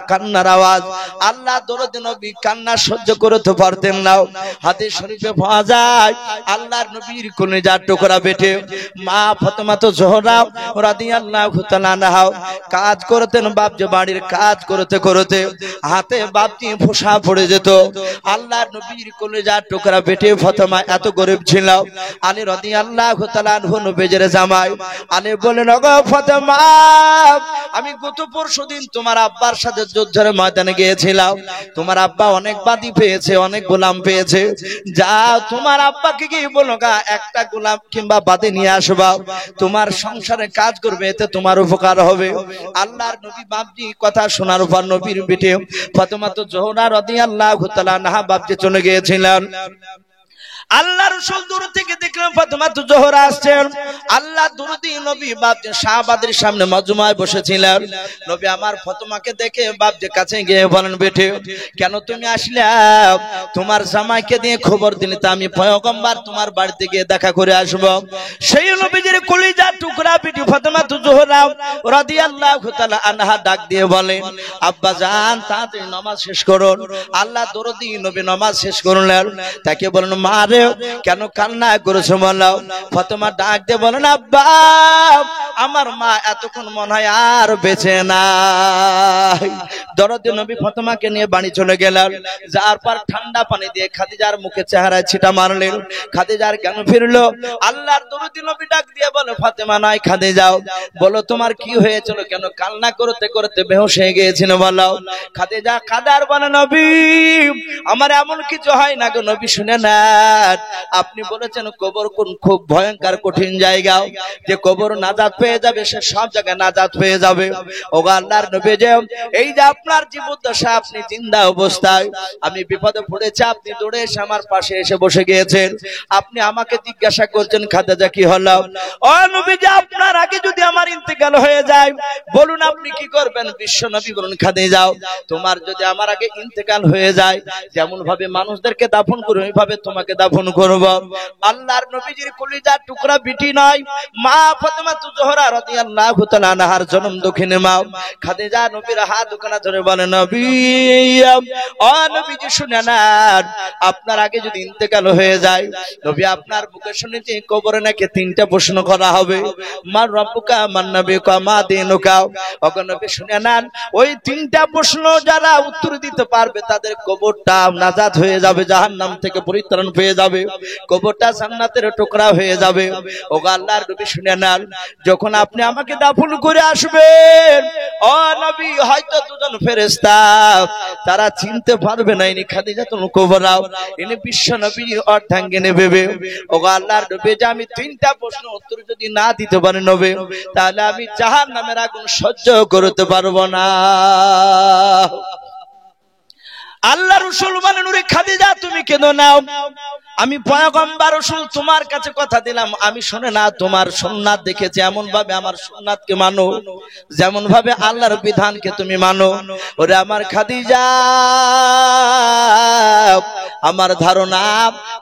S1: কান্নার আওয়াজ। আল্লাহ দরুদ নবী কান্না সহ্য করতে পারতেন না। হাদিস শরীফে পাওয়া যায় আল্লাহর নবীর কলিজার টুকরা বেটে মা ফাতেমা যোহরা রাদিয়াল্লাহু তাআলা আনহা কাজ করতেন বাপজি, বাড়ির কাজ করতে করতে হাতে বাপজি ফোঁসা পড়ে যেত। আল্লাহর নবীর কলিজার টুকরা বেটে ফাতেমা এত গরিব ছিল। আলী রাদিয়াল্লাহু তাআলা আনহু নবীজির জামাই। আলী বলেন, ওগো ফাতেমা আমি গত পরশুদিন তোমার আব্বার সাথে যুদ্ধের ময়দানে গিয়েছিলাম। তোমার আব্বা অনেক বাদী পেয়েছে, অনেক গোলাম পেয়েছে। যাও তোমার আব্বাকে গিয়ে বলো গা একটা গোলাম কিংবা বাদী নিয়ে আসবা, তোমার সংসারে কাজ করবে, এতে তোমার উপকার হবে। আল্লাহর নবী বাপজি কথা শোনার পর নবীর বিটি ফাতেমা যোহরা রাদিয়াল্লাহু তাআলা আনহা বাপজি চলে গিয়েছিলেন। আল্লাহ রাসূল দূর থেকে দেখলেন ফাতেমা যোহরা আসছেন। আল্লাহ দরুদি নবী বাপজি সাহাবাদের সামনে মজমায় বসেছিলেন। নবী আমার ফাতেমাকে দেখে বাপজি কাছে গিয়ে বলেন, বেটে কেন তুমি আসলে? তোমার জামাইকে দিয়ে খবর দিলে তা আমি পয়গম্বর তোমার বাড়িতে গিয়ে দেখা করে আসব। সেই নবীজির কলিজার টুকরা বিটি ফাতেমা যোহরা রাদিয়াল্লাহু তাআলা আনহা ডাক দিয়ে বলেন, আব্বা জান তাড়াতাড়ি নামাজ শেষ করুন। আল্লাহ দরুদি নবী নামাজ শেষ করলেন। তাকে বলেন, মা কেন কান্না করেছো বলো? ফাতেমা ডাক দিয়ে বলেন, আব্বা আমার মা এতক্ষণ মনে হয় আর বেঁচে নাই। দরদে নবী ফাতেমাকে নিয়ে বাড়ি চলে গেলেন। যার পর ঠান্ডা পানি দিয়ে খাদিজার মুখে চেহারায় ছিটা মারলেন। খাদিজার জ্ঞান ফিরলো। আল্লাহর দরদে নবী ডাক দিয়ে বলে, ফাতেমা নাই খাদিজা, বলো তোমার কি হয়েছিল, কেন কান্না করতে করতে বেহুশ হয়ে গিয়েছিল বলো। খাদিজা কাদার বলে, নবী আমার এমন কিছু হয় না গো নবী, শুনে নেন, আপনি বলেছেন কবর কোন খুব ভয়ঙ্কর কঠিন জায়গা, যে কবর নাজাত পেয়ে যাবে সে সব জায়গায় নাজাত পেয়ে যাবে। ও আল্লাহর নবী, যে এই যে আপনার জীবদ্দশা, আপনি জিন্দা অবস্থায় আমি বিপদে পড়েছি, আপনি দৌড়ে এসে আমার পাশে এসে বসে গিয়েছেন, আপনি আমাকে জিজ্ঞাসা করছেন খাদিজা কি হলো। ও নবী, যে আপনার আগে যদি আমার ইন্তেকাল হয়ে যায় বলুন আপনি কি করবেন। বিশ্ব নবী বলুন, খাদিজা তোমার যদি আমার আগে ইন্তেকাল হয়ে যায়, যেমন ভাবে মানুষদেরকে দাফন করব ওইভাবে তোমাকে দাফন করব। আল্লাহর নবীজির কলিজার টুকরা বিটি নাই মা ফাতেমা জোহরা রাদিয়াল্লাহু তাআলা আনহার জন্ম দক্ষিণে মা খাদিজা নবীর হাত দুখানা ধরে বলে, নবী ও নবীজি শুনে নেন, আপনার আগে যদি ইন্তেকাল হয়ে যায় নবী আপনার মুখে শুনেছি কবরে নাকি তিনটা প্রশ্ন করা হবে, মান রব্বুকা মান নবিয়ুকা মা দীনুকা। ওগো নবী শুনে নেন, ওই তিনটা প্রশ্ন যারা উত্তর দিতে পারবে তাদের কবরটা নাজাত হয়ে যাবে, জাহান্নাম থেকে পরিত্রাণ পেয়ে যাবে, কবরটা জান্নাতের টুকরা হয়ে যাবে। ওগো আল্লাহর নবী শুনে নেন, যখন আপনি আমাকে দাফন করে আসবেন ও নবী হয়তো দুজন ফেরেশতা তারা চিনতে পারবে না ইনি খাদিজাতুল কুবরা, ইনি বিশ্ব নবীর অর্ধাঙ্গিনী ভেবে। ওগো আল্লাহর নবী, যে আমি তিনটা প্রশ্ন উত্তর যদি না দিতে পারি নবী, তাহলে আমি জাহান্নামের আগুন সহ্য করতে পারবো না। আল্লাহ রাসূল বলেন, ওরে খাদিজা তুমি কেঁদো না, আমি পয়গম্বর রাসূল তোমার কাছে কথা দিলাম, আমি শুনে না তোমার সুন্নাত দেখেছি, এমন ভাবে আমার সুন্নাতকে মানো, যেমন ভাবে আল্লাহর বিধানকে তুমি মানো। ওরে আমার খাদিজা, আমার ধারণা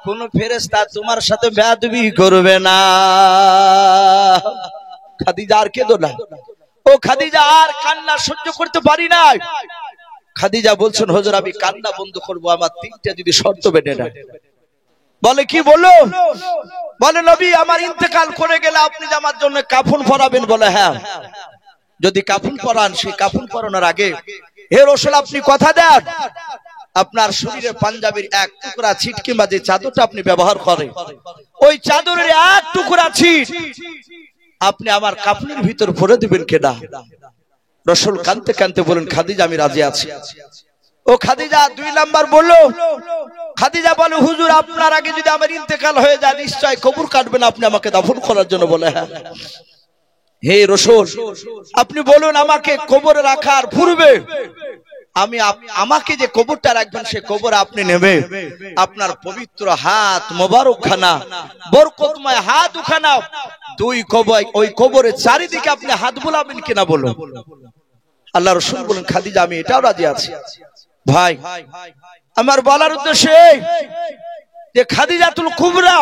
S1: কোন ফেরেশতা তোমার সাথে বেয়াদবি করবে না। খাদিজা আর কেঁদো না, ও খাদিজা আর কান্না সহ্য করতে পারি না। খাদিজা বলছেন, হুজুর আমি কান্না বন্ধ করবো, আমার তিনটা যদি শর্ত বেঁধে না। বলে কি বলো? বলে নবী আমার ইন্তেকাল করে গেলে আপনি যে আমার জন্য কাফন পরাবেন। বলে হ্যাঁ, যদি কাফন পরান সেই কাফন পরানোর আগে হে রাসূল আপনি কথা দেন আপনার শরীরে পাঞ্জাবির এক টুকরা ছিট কিংবা যে চাদরটা আপনি ব্যবহার করেন ওই চাদরের এক টুকরা ছিট আপনি আমার কাফনের ভিতর ভরে দিবেন কিনা। রাসূল কাঁদতে কাঁদতে বলেন, খাদিজা আমি রাজি আছি। ও খাদিজা দুই নাম্বার বললো। খাদিজা বলে, হুজুর আপনার আগে যদি আমার ইন্তেকাল হয়ে যায় নিশ্চয় কবর কাটবেন আপনি আমাকে দাফন করার জন্য। বলে হ্যাঁ। হে রাসূল আপনি বলুন আমাকে কবরে রাখার পূর্বে আমি আমাকে যে কবরটা রাখবেন সে কবর আপনি নেবে আপনার পবিত্র হাত মোবারক খানা বরকতময় হাত উখানা দুই কবর, ওই কবরের চারিদিকে আপনি হাত বুলাবেন কিনা বলো। আল্লাহ রাসূল বলেন, খাদিজা আমি এটাও রাজি আছি। ভাই আমার বলার উদ্দেশ্য যে খাদিজাতুল কুবরা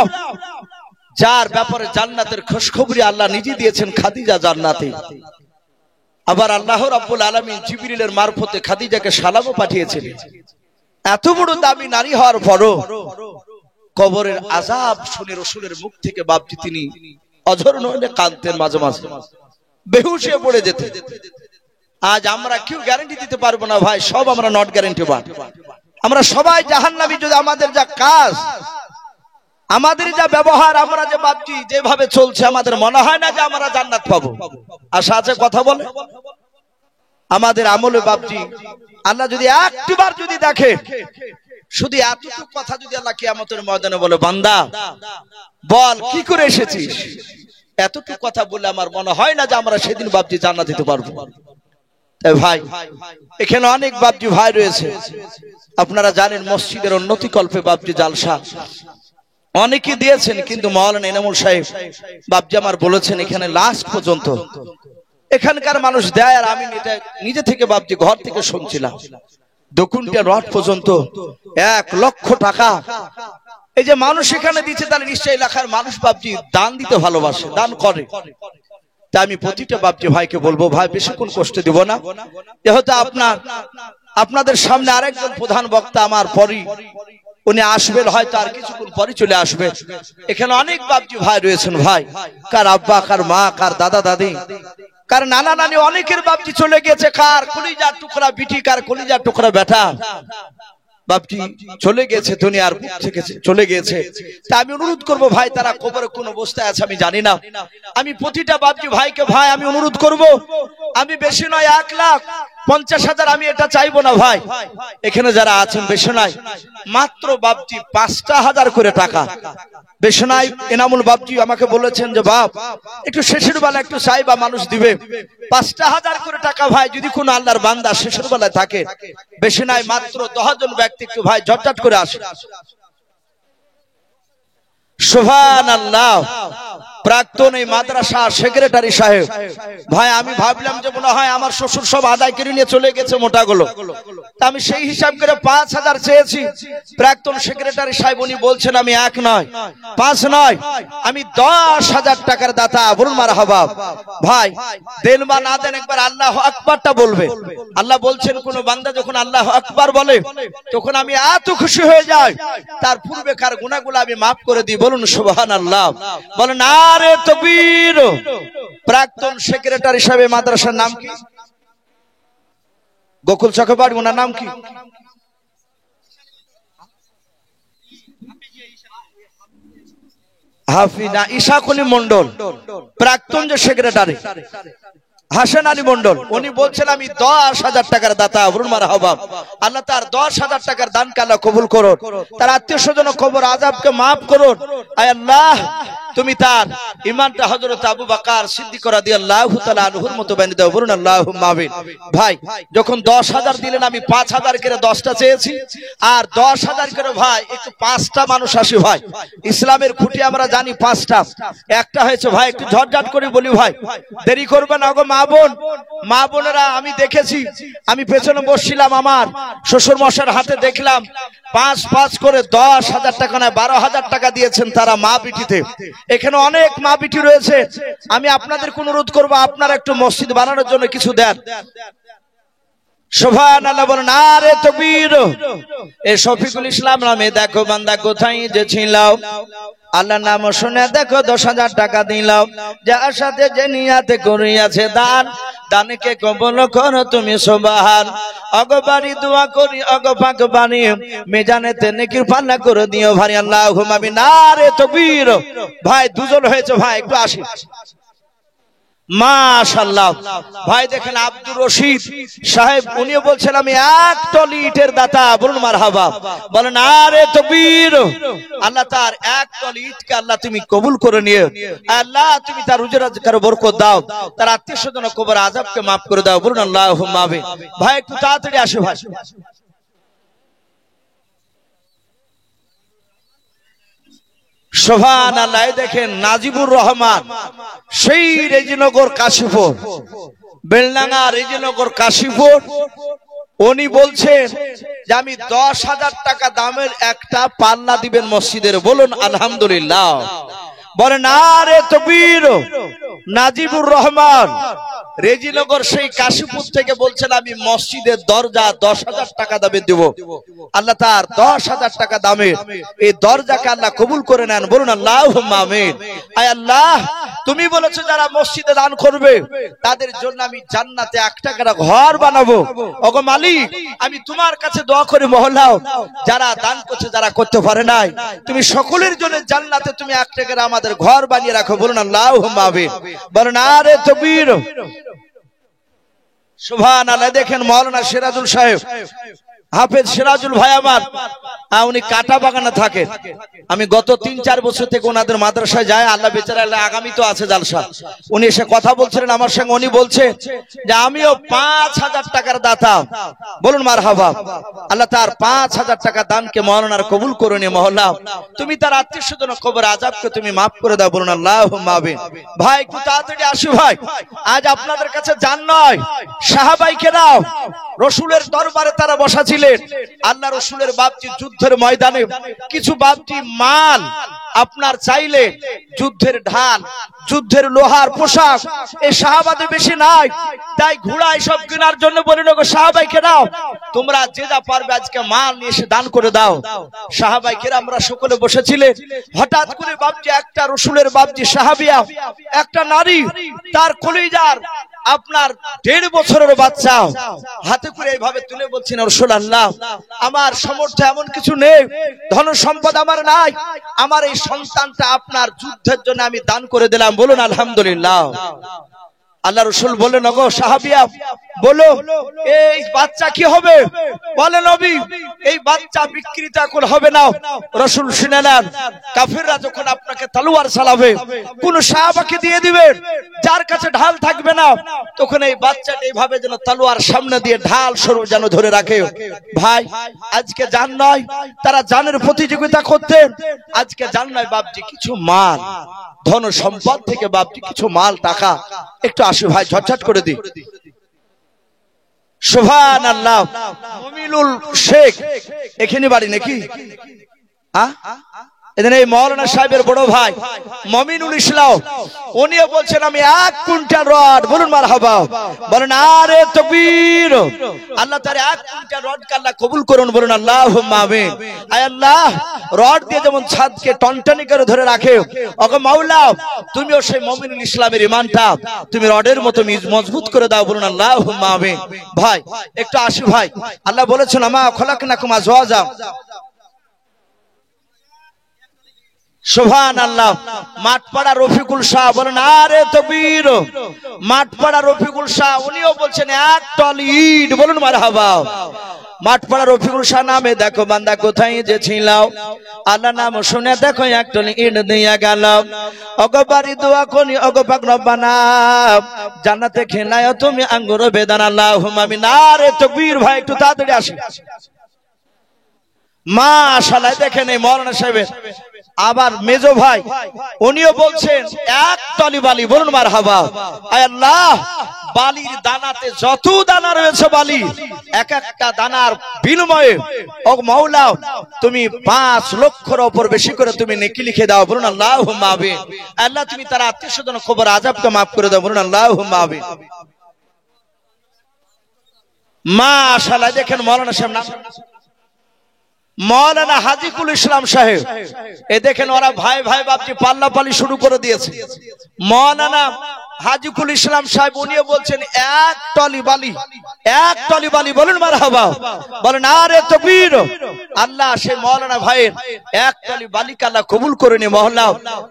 S1: যার ব্যাপারে জান্নাতের খুশখবরি আল্লাহ নিজে দিয়েছেন, খাদিজা জান্নাতে। আবার আল্লাহ রাব্বুল আলামিন জিবরিলের মারফতে খাদিজাকে সালামও পাঠিয়েছিলেন। এত বড় দামি নারী হওয়ার পরও কবরের আযাব শুনে রাসূলের মুখ থেকে বাপজি তিনি অঝর নয়নে কাঁদতেন, মাঝে মাঝে বেহুশ হয়ে পড়ে যেতেন। আজ আমরা কেউ গ্যারান্টি দিতে পারবো না ভাই, সব আমরা নট গ্যারান্টি পাব। আমরা সবাই জাহান্নামী। যদি আমাদের যা কাজ আমাদের যা ব্যবহার আমরা যে বাপজি যেভাবে চলছে আমাদের মনে হয় না যে আমরা জান্নাত পাবো। আশা আছে কথা বলে আমাদের আমলে বাপজি আল্লাহ যদি একটিবার যদি দেখে শুধু এতটুকু কথা যদি আল্লাহ কিয়ামতের ময়দানে বলে, বান্দা বল কি করে এসেছিস, এতটুকু কথা বলে আমার মনে হয় না যে আমরা সেদিন বাপজি জান্নাত দিতে পারবো। ভাই এখানে অনেক বাপজি ভাই রয়েছে, আপনারা জানেন মসজিদের উন্নতি কল্পে বাপজি জালসা অনেকে দিয়েছেন, কিন্তু মাওলানা ইনামুল সাহেব বাপজি আমার বলেছেন এখানে লাস্ট পর্যন্ত এখানকার মানুষ দেয়, আর আমি নিজে থেকে বাপজি ঘর থেকে শুনছিলাম 2 কুইন্টাল রড পর্যন্ত 1 লক্ষ টাকা এই যে মানুষ এখানে দিচ্ছে, তাহলে নিশ্চয়ই এলাকার মানুষ বাপজি দান দিতে ভালোবাসে, দান করে। তাই আমি প্রতিটা বাপজি ভাইকে বলবো, ভাই বেশিক্ষণ কষ্ট দিব না, যেহেতু আপনাদের সামনে আরেকজন প্রধান বক্তা আমার পরই উনি আসবেন হয়তো আর কিছুক্ষণ পরে চলে আসবে। এখানে অনেক বাপজি ভাই রয়েছেন ভাই, কার আব্বা, কার মা, কার দাদা দাদি, কার নানা নানি, অনেকের বাপজি চলে গেছে। কার কলিজার টুকরা বিটি, কার কলিজার টুকরা বেটা বাপজি চলে গেছে, দুনিয়ার বুক থেকে চলে গেছে। তা আমি অনুরোধ করব ভাই, তারা কবরে কোন অবস্থায় আছে আমি জানি না। আমি প্রতিটা বাপজি ভাইকে ভাই আমি অনুরোধ করব, আমি বেশি নয় 1,50,000 আমি এটা চাইবো না ভাই। এখানে যারা আছেন বেশি নয়, মাত্র বাপজি 5,000 করে টাকা, বেশি নয়। এনামুল বাপজি আমাকে বলেছেন যে বাপ একটু শেষের বেলা একটু চাইবা, মানুষ দিবে 5,000 করে টাকা ভাই। যদি কোন আল্লাহর বান্দা শেষের বেলায় থাকে, বেশি নয়, মাত্র 10 জন ব্যক্তি একটু ভাই ঝটঝট করে আসে। সুবহানাল্লাহ। প্রাক্তন এই মাদ্রাসা সেক্রেটারি সাহেব ভাই, আমি ভাবলাম যে মনে হয় আমার শ্বশুর সব আদায় করে নিয়ে চলে গেছে মোটাগুলো, তা আমি সেই হিসাব করে 5,000 চেয়েছি। প্রাক্তন সেক্রেটারি সাহেব উনি বলছেন আমি 1 নয় 5 নয়, আমি 10,000 টাকার দাতা। বলুন মারহাবা। ভাই দেন বা না দেন একবার আল্লাহু আকবারটা বলবে। আল্লাহ বলছেন কোন বান্দা যখন আল্লাহু আকবার বলে তখন আমি এত খুশি হয়ে যাই, তার পূর্বেকার গুনাহগুলো আমি মাফ করে দিই। বলুন সুবহানাল্লাহ। বলেন নারে তাকবীর। প্রাক্তন সেক্রেটারি সাহেব মাদ্রাসার নাম কি? গোকুল চকবাড়ি, ওনার নাম কি? হাফিজা ইশাক আলী মন্ডল। প্রাক্তন যে সেক্রেটারি হাসান আলী মন্ডল, উনি বলছেন আমি 10,000 টাকার দাতা। বলুন মারহাবা। আল্লাহ তার 10,000 টাকার দানকে আল্লাহ কবুল করুন, তার আত্মীয় স্বজন কবর আযাবকে maaf করুন। আয় আল্লাহ তুমি তার ইমানটা হযরত আবু বকর সিদ্দিক রাদিয়াল্লাহু তাআলা আনহুর মতো বানিয়ে দাও। বলুন আল্লাহুম্মা আমিন। ভাই যখন 10,000 দিলেন আমি 5,000 করে 10টা চেয়েছি, আর 10,000 করে ভাই একটু 5টা মানুষ আসে ভাই। ইসলামের খুঁটি আমরা জানি 5টা, একটা হয়েছে ভাই একটু ঝটঝট করে বলি ভাই, দেরি করবে না গো মা বোন, মা বোনেরা। আমি দেখেছি, আমি পেছনে বসছিলাম, আমার শ্বশুর মশাইয়ের হাতে দেখলাম 5 করে 10,000 টাকা নয় 12,000 টাকা দিয়েছেন তারা মা পিটিতে। এখানে অনেক মা পিটি রয়েছে, আমি আপনাদের অনুরোধ করবো আপনারা একটু মসজিদ বানানোর জন্য কিছু দেন। সুবহানাল্লাহ। বলেন নারে তাকবীর। এই শফিকুল ইসলাম নামে দেখো বান্দা কোথায় যে ছিল, আল্লাহর নাম শুনে দেখো 10,000 টাকা দিলাম, যার সাথে যে নিয়াতে করিয়াছে দান, দানকে কবুল করো তুমি সুবহান। অগবারি দোয়া করি অগপাক বাণী, মিজানেতে নেকির পাল্লা করে দিও ভাই। আল্লাহুম্মা আমিন। নারে তাকবীর। ভাই দুজন হয়েছে ভাই, একটু আসি। মাশাআল্লাহ। ভাই দেখেন আব্দুর রশিদ সাহেব, উনি বলছেন আমি 1 টলি ইটের দাতা। বলুন মারহাবা। বলেন আরে তাকবীর। আল্লাহ তার 1 টলি ইটকে আল্লাহ তুমি কবুল করে নিও। আল্লাহ তুমি তার রুজি রোজগারে বরকত দাও, তার আত্মীয়স্বজন কবর আযাবকে maaf করে দাও। বলুন আল্লাহুম্মা আমিন। ভাই একটু তাড়াতাড়ি আসো ভাই। সুবহানাল্লাহ। দেখেন নাজিবুর রহমান, সেই রেজিনগর কাশীপুর, বেলডাঙ্গা রেজিনগর কাশীপুর, উনি বলছেন যে আমি 10,000 টাকা দামের একটা পাল্লা দিবেন মসজিদের। বলুন আলহামদুলিল্লাহ। বলেন আরে তাকবীর। নাজিবুর রহমান রেজিনগর সেই কাশীপুর থেকে বলছেন আমি মসজিদের দরজা 10,000 টাকা দামে দেব। আল্লাহ তার 10,000 টাকা দামের এই দরজাকে আল্লাহ কবুল করে নেন। বলুন আল্লাহুম্মা আমিন। আয় আল্লাহ তুমি বলেছো যারা মসজিদে দান করবে তাদের জন্য আমি জান্নাতে 1 টাকার ঘর বানাবো। ওগো মালিক আমি তোমার কাছে দোয়া করি মহল্লাও যারা দান করছে, যারা করতে পারে নাই, তুমি সকলের জন্য জান্নাতে তুমি 1 টাকার আমাদের ঘর বানিয়ে রাখো। বলুন আল্লাহুম্মা আমিন। বলেন আরে তাকবীর। সুবহানাল্লাহ। দেখেন মাওলানা সিরাজুল সাহেব, হাফেজ সিরাজুল ভাই আমার, উনি কাটা বাগানে থাকেন। আমি গত 3-4 বছর থেকে ওনাদের মাদ্রাসায় যাই। আল্লাহ বেচারা আগামী তো আছে জালসা, উনি এসে কথা বলছিলেন আমার সঙ্গে। উনি বলছে যে আমিও 5,000 টাকার দাতা। বলুন মারহাবা। আল্লাহ তার 5,000 টাকা দানকে মাওলানার কবুল করে নিয়ে মহল্লা তুমি তার আত্মীয়স্বজন কবর আযাবকে তুমি maaf করে দাও। বলুন আল্লাহুম্মা আমিন। ভাই একটু তাড়াতাড়ি আসি ভাই, আজ আপনাদের কাছে জান নয়, সাহাবায়ে কেরাম রাসূলের দরবারে তারা বসা ছিল। বসেছিলেন আল্লাহ রসুলের বাপজি যুদ্ধের ময়দানে কিছু বাপজি মাল আপনার চাইলে যুদ্ধের ঢাল, যুদ্ধের লোহার পোশাক এই সাহাবাদের বেশি নাই, তাই ঘোড়া এসব কেনার জন্য বলেন গো সাহাবাই কেরাম তোমরা যে যা পারবে আজকে মাল নিয়ে এসে দান করে দাও। সাহাবাই কেরামরা সকলে বসেছিলেন। হঠাৎ করে বাপজি একটা রসুলের বাপজি সাহাবিয়া একটা নারী তার কলিজার আপনার 1.5 বছরের বাচ্চা হাতে করে এইভাবে তুলে বলছেন রাসূলুল্লাহ আমার সামর্থ্য এমন কিছু নেই, ধন সম্পদ আমার নাই, আমার এই সন্তানটা আপনার যুদ্ধের জন্য আমি দান করে দিলাম, বলুন আলহামদুলিল্লাহ। আল্লাহ রসুল বললেন ওগো সাহাবিয়া বলো এই বাচ্চা কি হবে? বলে নবী এই বাচ্চা বিকৃত এখন হবে না। রসুল শুনে নেন কাফিররা যখন আপনাকে তলোয়ার চালাবে কোন সাহাবাকে দিয়ে দিবেন যার কাছে ঢাল থাকবে না, তখন এই বাচ্চাটা এইভাবে যেন তলোয়ার সামনে দিয়ে ঢাল স্বরূপ যেন ধরে রাখে। ভাই আজকে জান নয় তারা জানের প্রতিযোগিতা করতেন, আজকে জান নয় বাপজি কিছু মাল ধন সম্পদ থেকে বাপজি কিছু মাল টাকা একটু আসি ভাই ঝটঝট করে দি। সুবহানাল্লাহ। মুমিনুল শেখ এখানে বাড়ি নাকি? এদিন এই মাওলানা সাহেবের বড় ভাই মমিনুল ইসলাম উনিও বলছেন আমি 1 কুইন্টাল রড, বলুন মারহাবা, বলেন আরে তাকবীর। আল্লাহ তাআলা 1 কুইন্টাল রড কে আল্লাহ কবুল করুন, বলুন আল্লাহুম্মা আমিন। আয় আল্লাহ রড দিয়ে যেমন ছাদকে টনটনি করে ধরে রাখে, ওগো মাওলা তুমিও সেই মমিনুল ইসলামের ঈমানটা তুমি রডের মতো মজবুত করে দাও, বলুন আল্লাহুম্মা আমিন। ভাই একটু আসি ভাই, আল্লাহ বলেছেন আমা খলাকনাকুম আজওয়াজা। সুবহানাল্লাহ। মাঠপাড়া রফিকুল শাহ বলেন আরে তাকবীর। মাঠপাড়া রফিকুল শাহ উনিও বলছেন 1 টল ইট, বলুন মারহাবা। মাঠপাড়া রফিকুল শাহ নামে দেখো বান্দা কোথায় যে ছিল, আল্লাহ নাম শুনে দেখো 1 টল ইট দিয়া গেল। ওগো বাড়ি দোয়া কোনি ওগো পাক রব্বানা জান্নাতে খেলায় তুমি আঙ্গুর বেদানা আল্লাহুম্মা আমিন। আরে তাকবীর। ভাই একটু তাড়াতাড়ি আসি। মাশাআল্লাহ দেখেন এই মাওলানা সাহেবের আবার মেজো ভাই উনিও বলছেন 1 টলি বালি, বলুন মারহাবা। আয় আল্লাহ বালির দানাতে যত দানা রয়েছে বালি এক একটা দানার বিনিময়ে ও মাওলা তুমি 5 লক্ষের উপর বেশি করে তুমি নেকি লিখে দাও, বলুন আল্লাহুম্মা আমিন। আল্লাহ তুমি তার আত্মীয়স্বজন কবর আযাবকে maaf করে দাও, বলুন আল্লাহুম্মা আমিন। মাশাআল্লাহ দেখেন মাওলানা সাহেব নাম মৌলানা হাজিকুল ইসলাম সাহেব, এ দেখেন ওরা ভাই ভাই বাপজি পাল্লা পালি শুরু করে দিয়েছে। মৌলানা হাজিকুল ইসলাম সাহেব উনিও বলছেন 1 টলি বালি, 1 টলি বালি, বলুন মারহাবা, বলেন আরে তাকবীর। আল্লাহ সেই মৌলানা ভাইয়ের 1 টলি বালিকে আল্লাহ কবুল করে নে, মহল্লা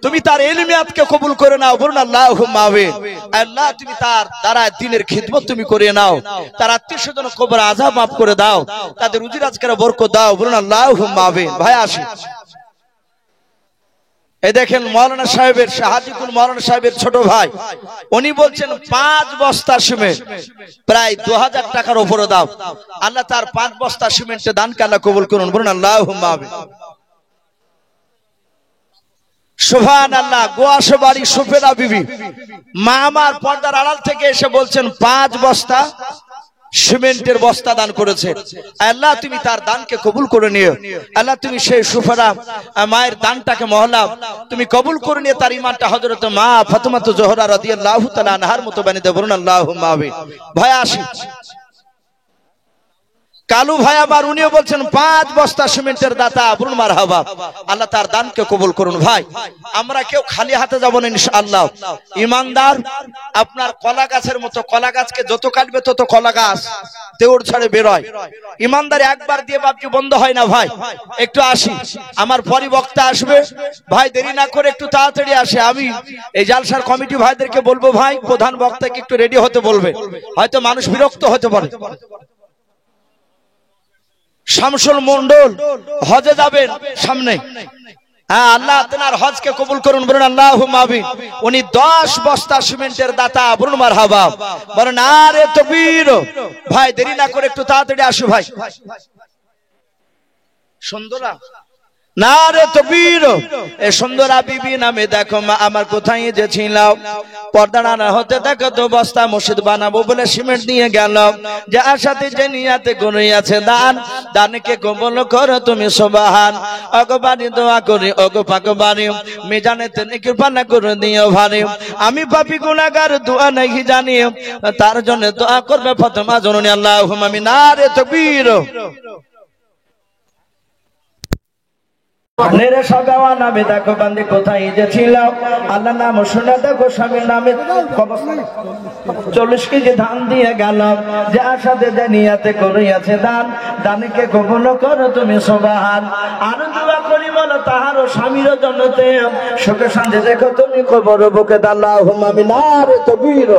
S1: তুমি তার ইলমিয়াতকে কবুল করে নাও, বলুন আল্লাহুম্মা আমিন। আল্লাহ তুমি তার দ্বারা দ্বীনের খিদমত তুমি করে নাও, তার আত্মীয়স্বজন কবর আযাব maaf করে দাও, তাদের রুজি রোজগারে বরকত দাও, বলুন আল্লাহুম্মা আমিন। ভাই আসি। এই দেখেন মৌলানা সাহেবের হাজিকুল মৌলানা সাহেবের ছোট ভাই উনি বলছেন 5 বস্তা সিমেন্ট প্রায় 2000 টাকার উপরে দাম, আল্লাহ তার 5 বস্তা সিমেন্টের দানকে আল্লাহ কবুল করুন, বলুন আল্লাহুম্মা আমিন। সুবহানাল্লাহ। গোয়াশে বাড়ি সুফেরা বিবি মা আমার পর্দার আড়াল থেকে এসে বলছেন 5 বস্তা সিমেন্টের বস্তা দান করেছে, আল্লাহ তুমি তার দানকে কবুল করে নিও, আল্লাহ তুমি সেই সুফেরা মায়ের দানটাকে মহল্লা তুমি কবুল করে নিয়ে তার ঈমানটা হযরত মা ফাতেমা জোহরা রাদিয়াল্লাহু তাআলা আনহার মতো বানিয়ে দাও, বলুন আল্লাহুম্মা আমিন। ভাই আসি। কালু ভাই আমার উনিও বলছেন 5 বস্তা সিমেন্টের দাতা, বলুন মারহাবা, আল্লাহ তার দানকে কবুল করুন। ভাই আমরা কেউ খালি হাতে যাব না ইনশাআল্লাহ। ঈমানদার আপনার কলা গাছের মতো, কলা গাছকে যত কাটবে তত কলা গাছ তেউর ছাড়ে বের হয়। ঈমানদার একবার দিয়ে বাপজি বন্ধ হয় না। ভাই একটু আসি, আমার পরি বক্তা আসবে, ভাই দেরি না করে একটু তাড়াতাড়ি আসে। আমি এই জালসার কমিটি ভাইদেরকে বলবো ভাই প্রধান বক্তাকে একটু রেডি হতে বলবে, হয়তো মানুষ বিরক্ত হতে পারে। শামসুল মন্ডল হজে যাবেন সামনে, হ্যাঁ আল্লাহ আপনার হজকে কবুল করুন, বলুন আল্লাহুম্মা আমিন। উনি 10 বস্তা সিমেন্টের দাতা, বলুন মারহাবা, বলেন আরে তাকবীর। ভাই দেরি না করে একটু তাড়াতাড়ি আসো। ভাই সুন্দরা নারে তাকবীর। এ সুন্দরা বিবি নামে দেখো মা আমার কোথায় যে ছিল, পর্দা না হতে দেখো তো বস্তা মসজিদ বানাবো বলে সিমেন্ট নিয়ে গেল, যার সাথে যে নিয়াতে গুণই আছে দান, দানকে কবুল করো তুমি সুবহান। ওগো বাড়ি দোয়া করি ওগো পাক বাড়ি, মিজানেতে নেকি পানা করে দিও ভারী, আমি পাপী গুনাহগার দোয়া নাই জানি, তার জন্য দোয়া করবে ফাতেমা জননী আল্লাহুম্মা আমিন। নারে তাকবীর। নেরে সগাওয়া নামে দেখো বান্দি কোথায় যে ছিল, আল্লাহ নাম শুনে দেখো স্বামীর নামে 40 কেজি ধান দিয়ে গেল, যে আশাতে যে নিয়াতে করিয়াছে দান, দানকে কবুল করো তুমি সুবহান। আর দোয়া করি বলো তাহারও স্বামীর জন্নতে, সুখে শান্তি দেখো তুমি কবর বুকে আল্লাহুম্মা আমিন। নারে তাকবীর।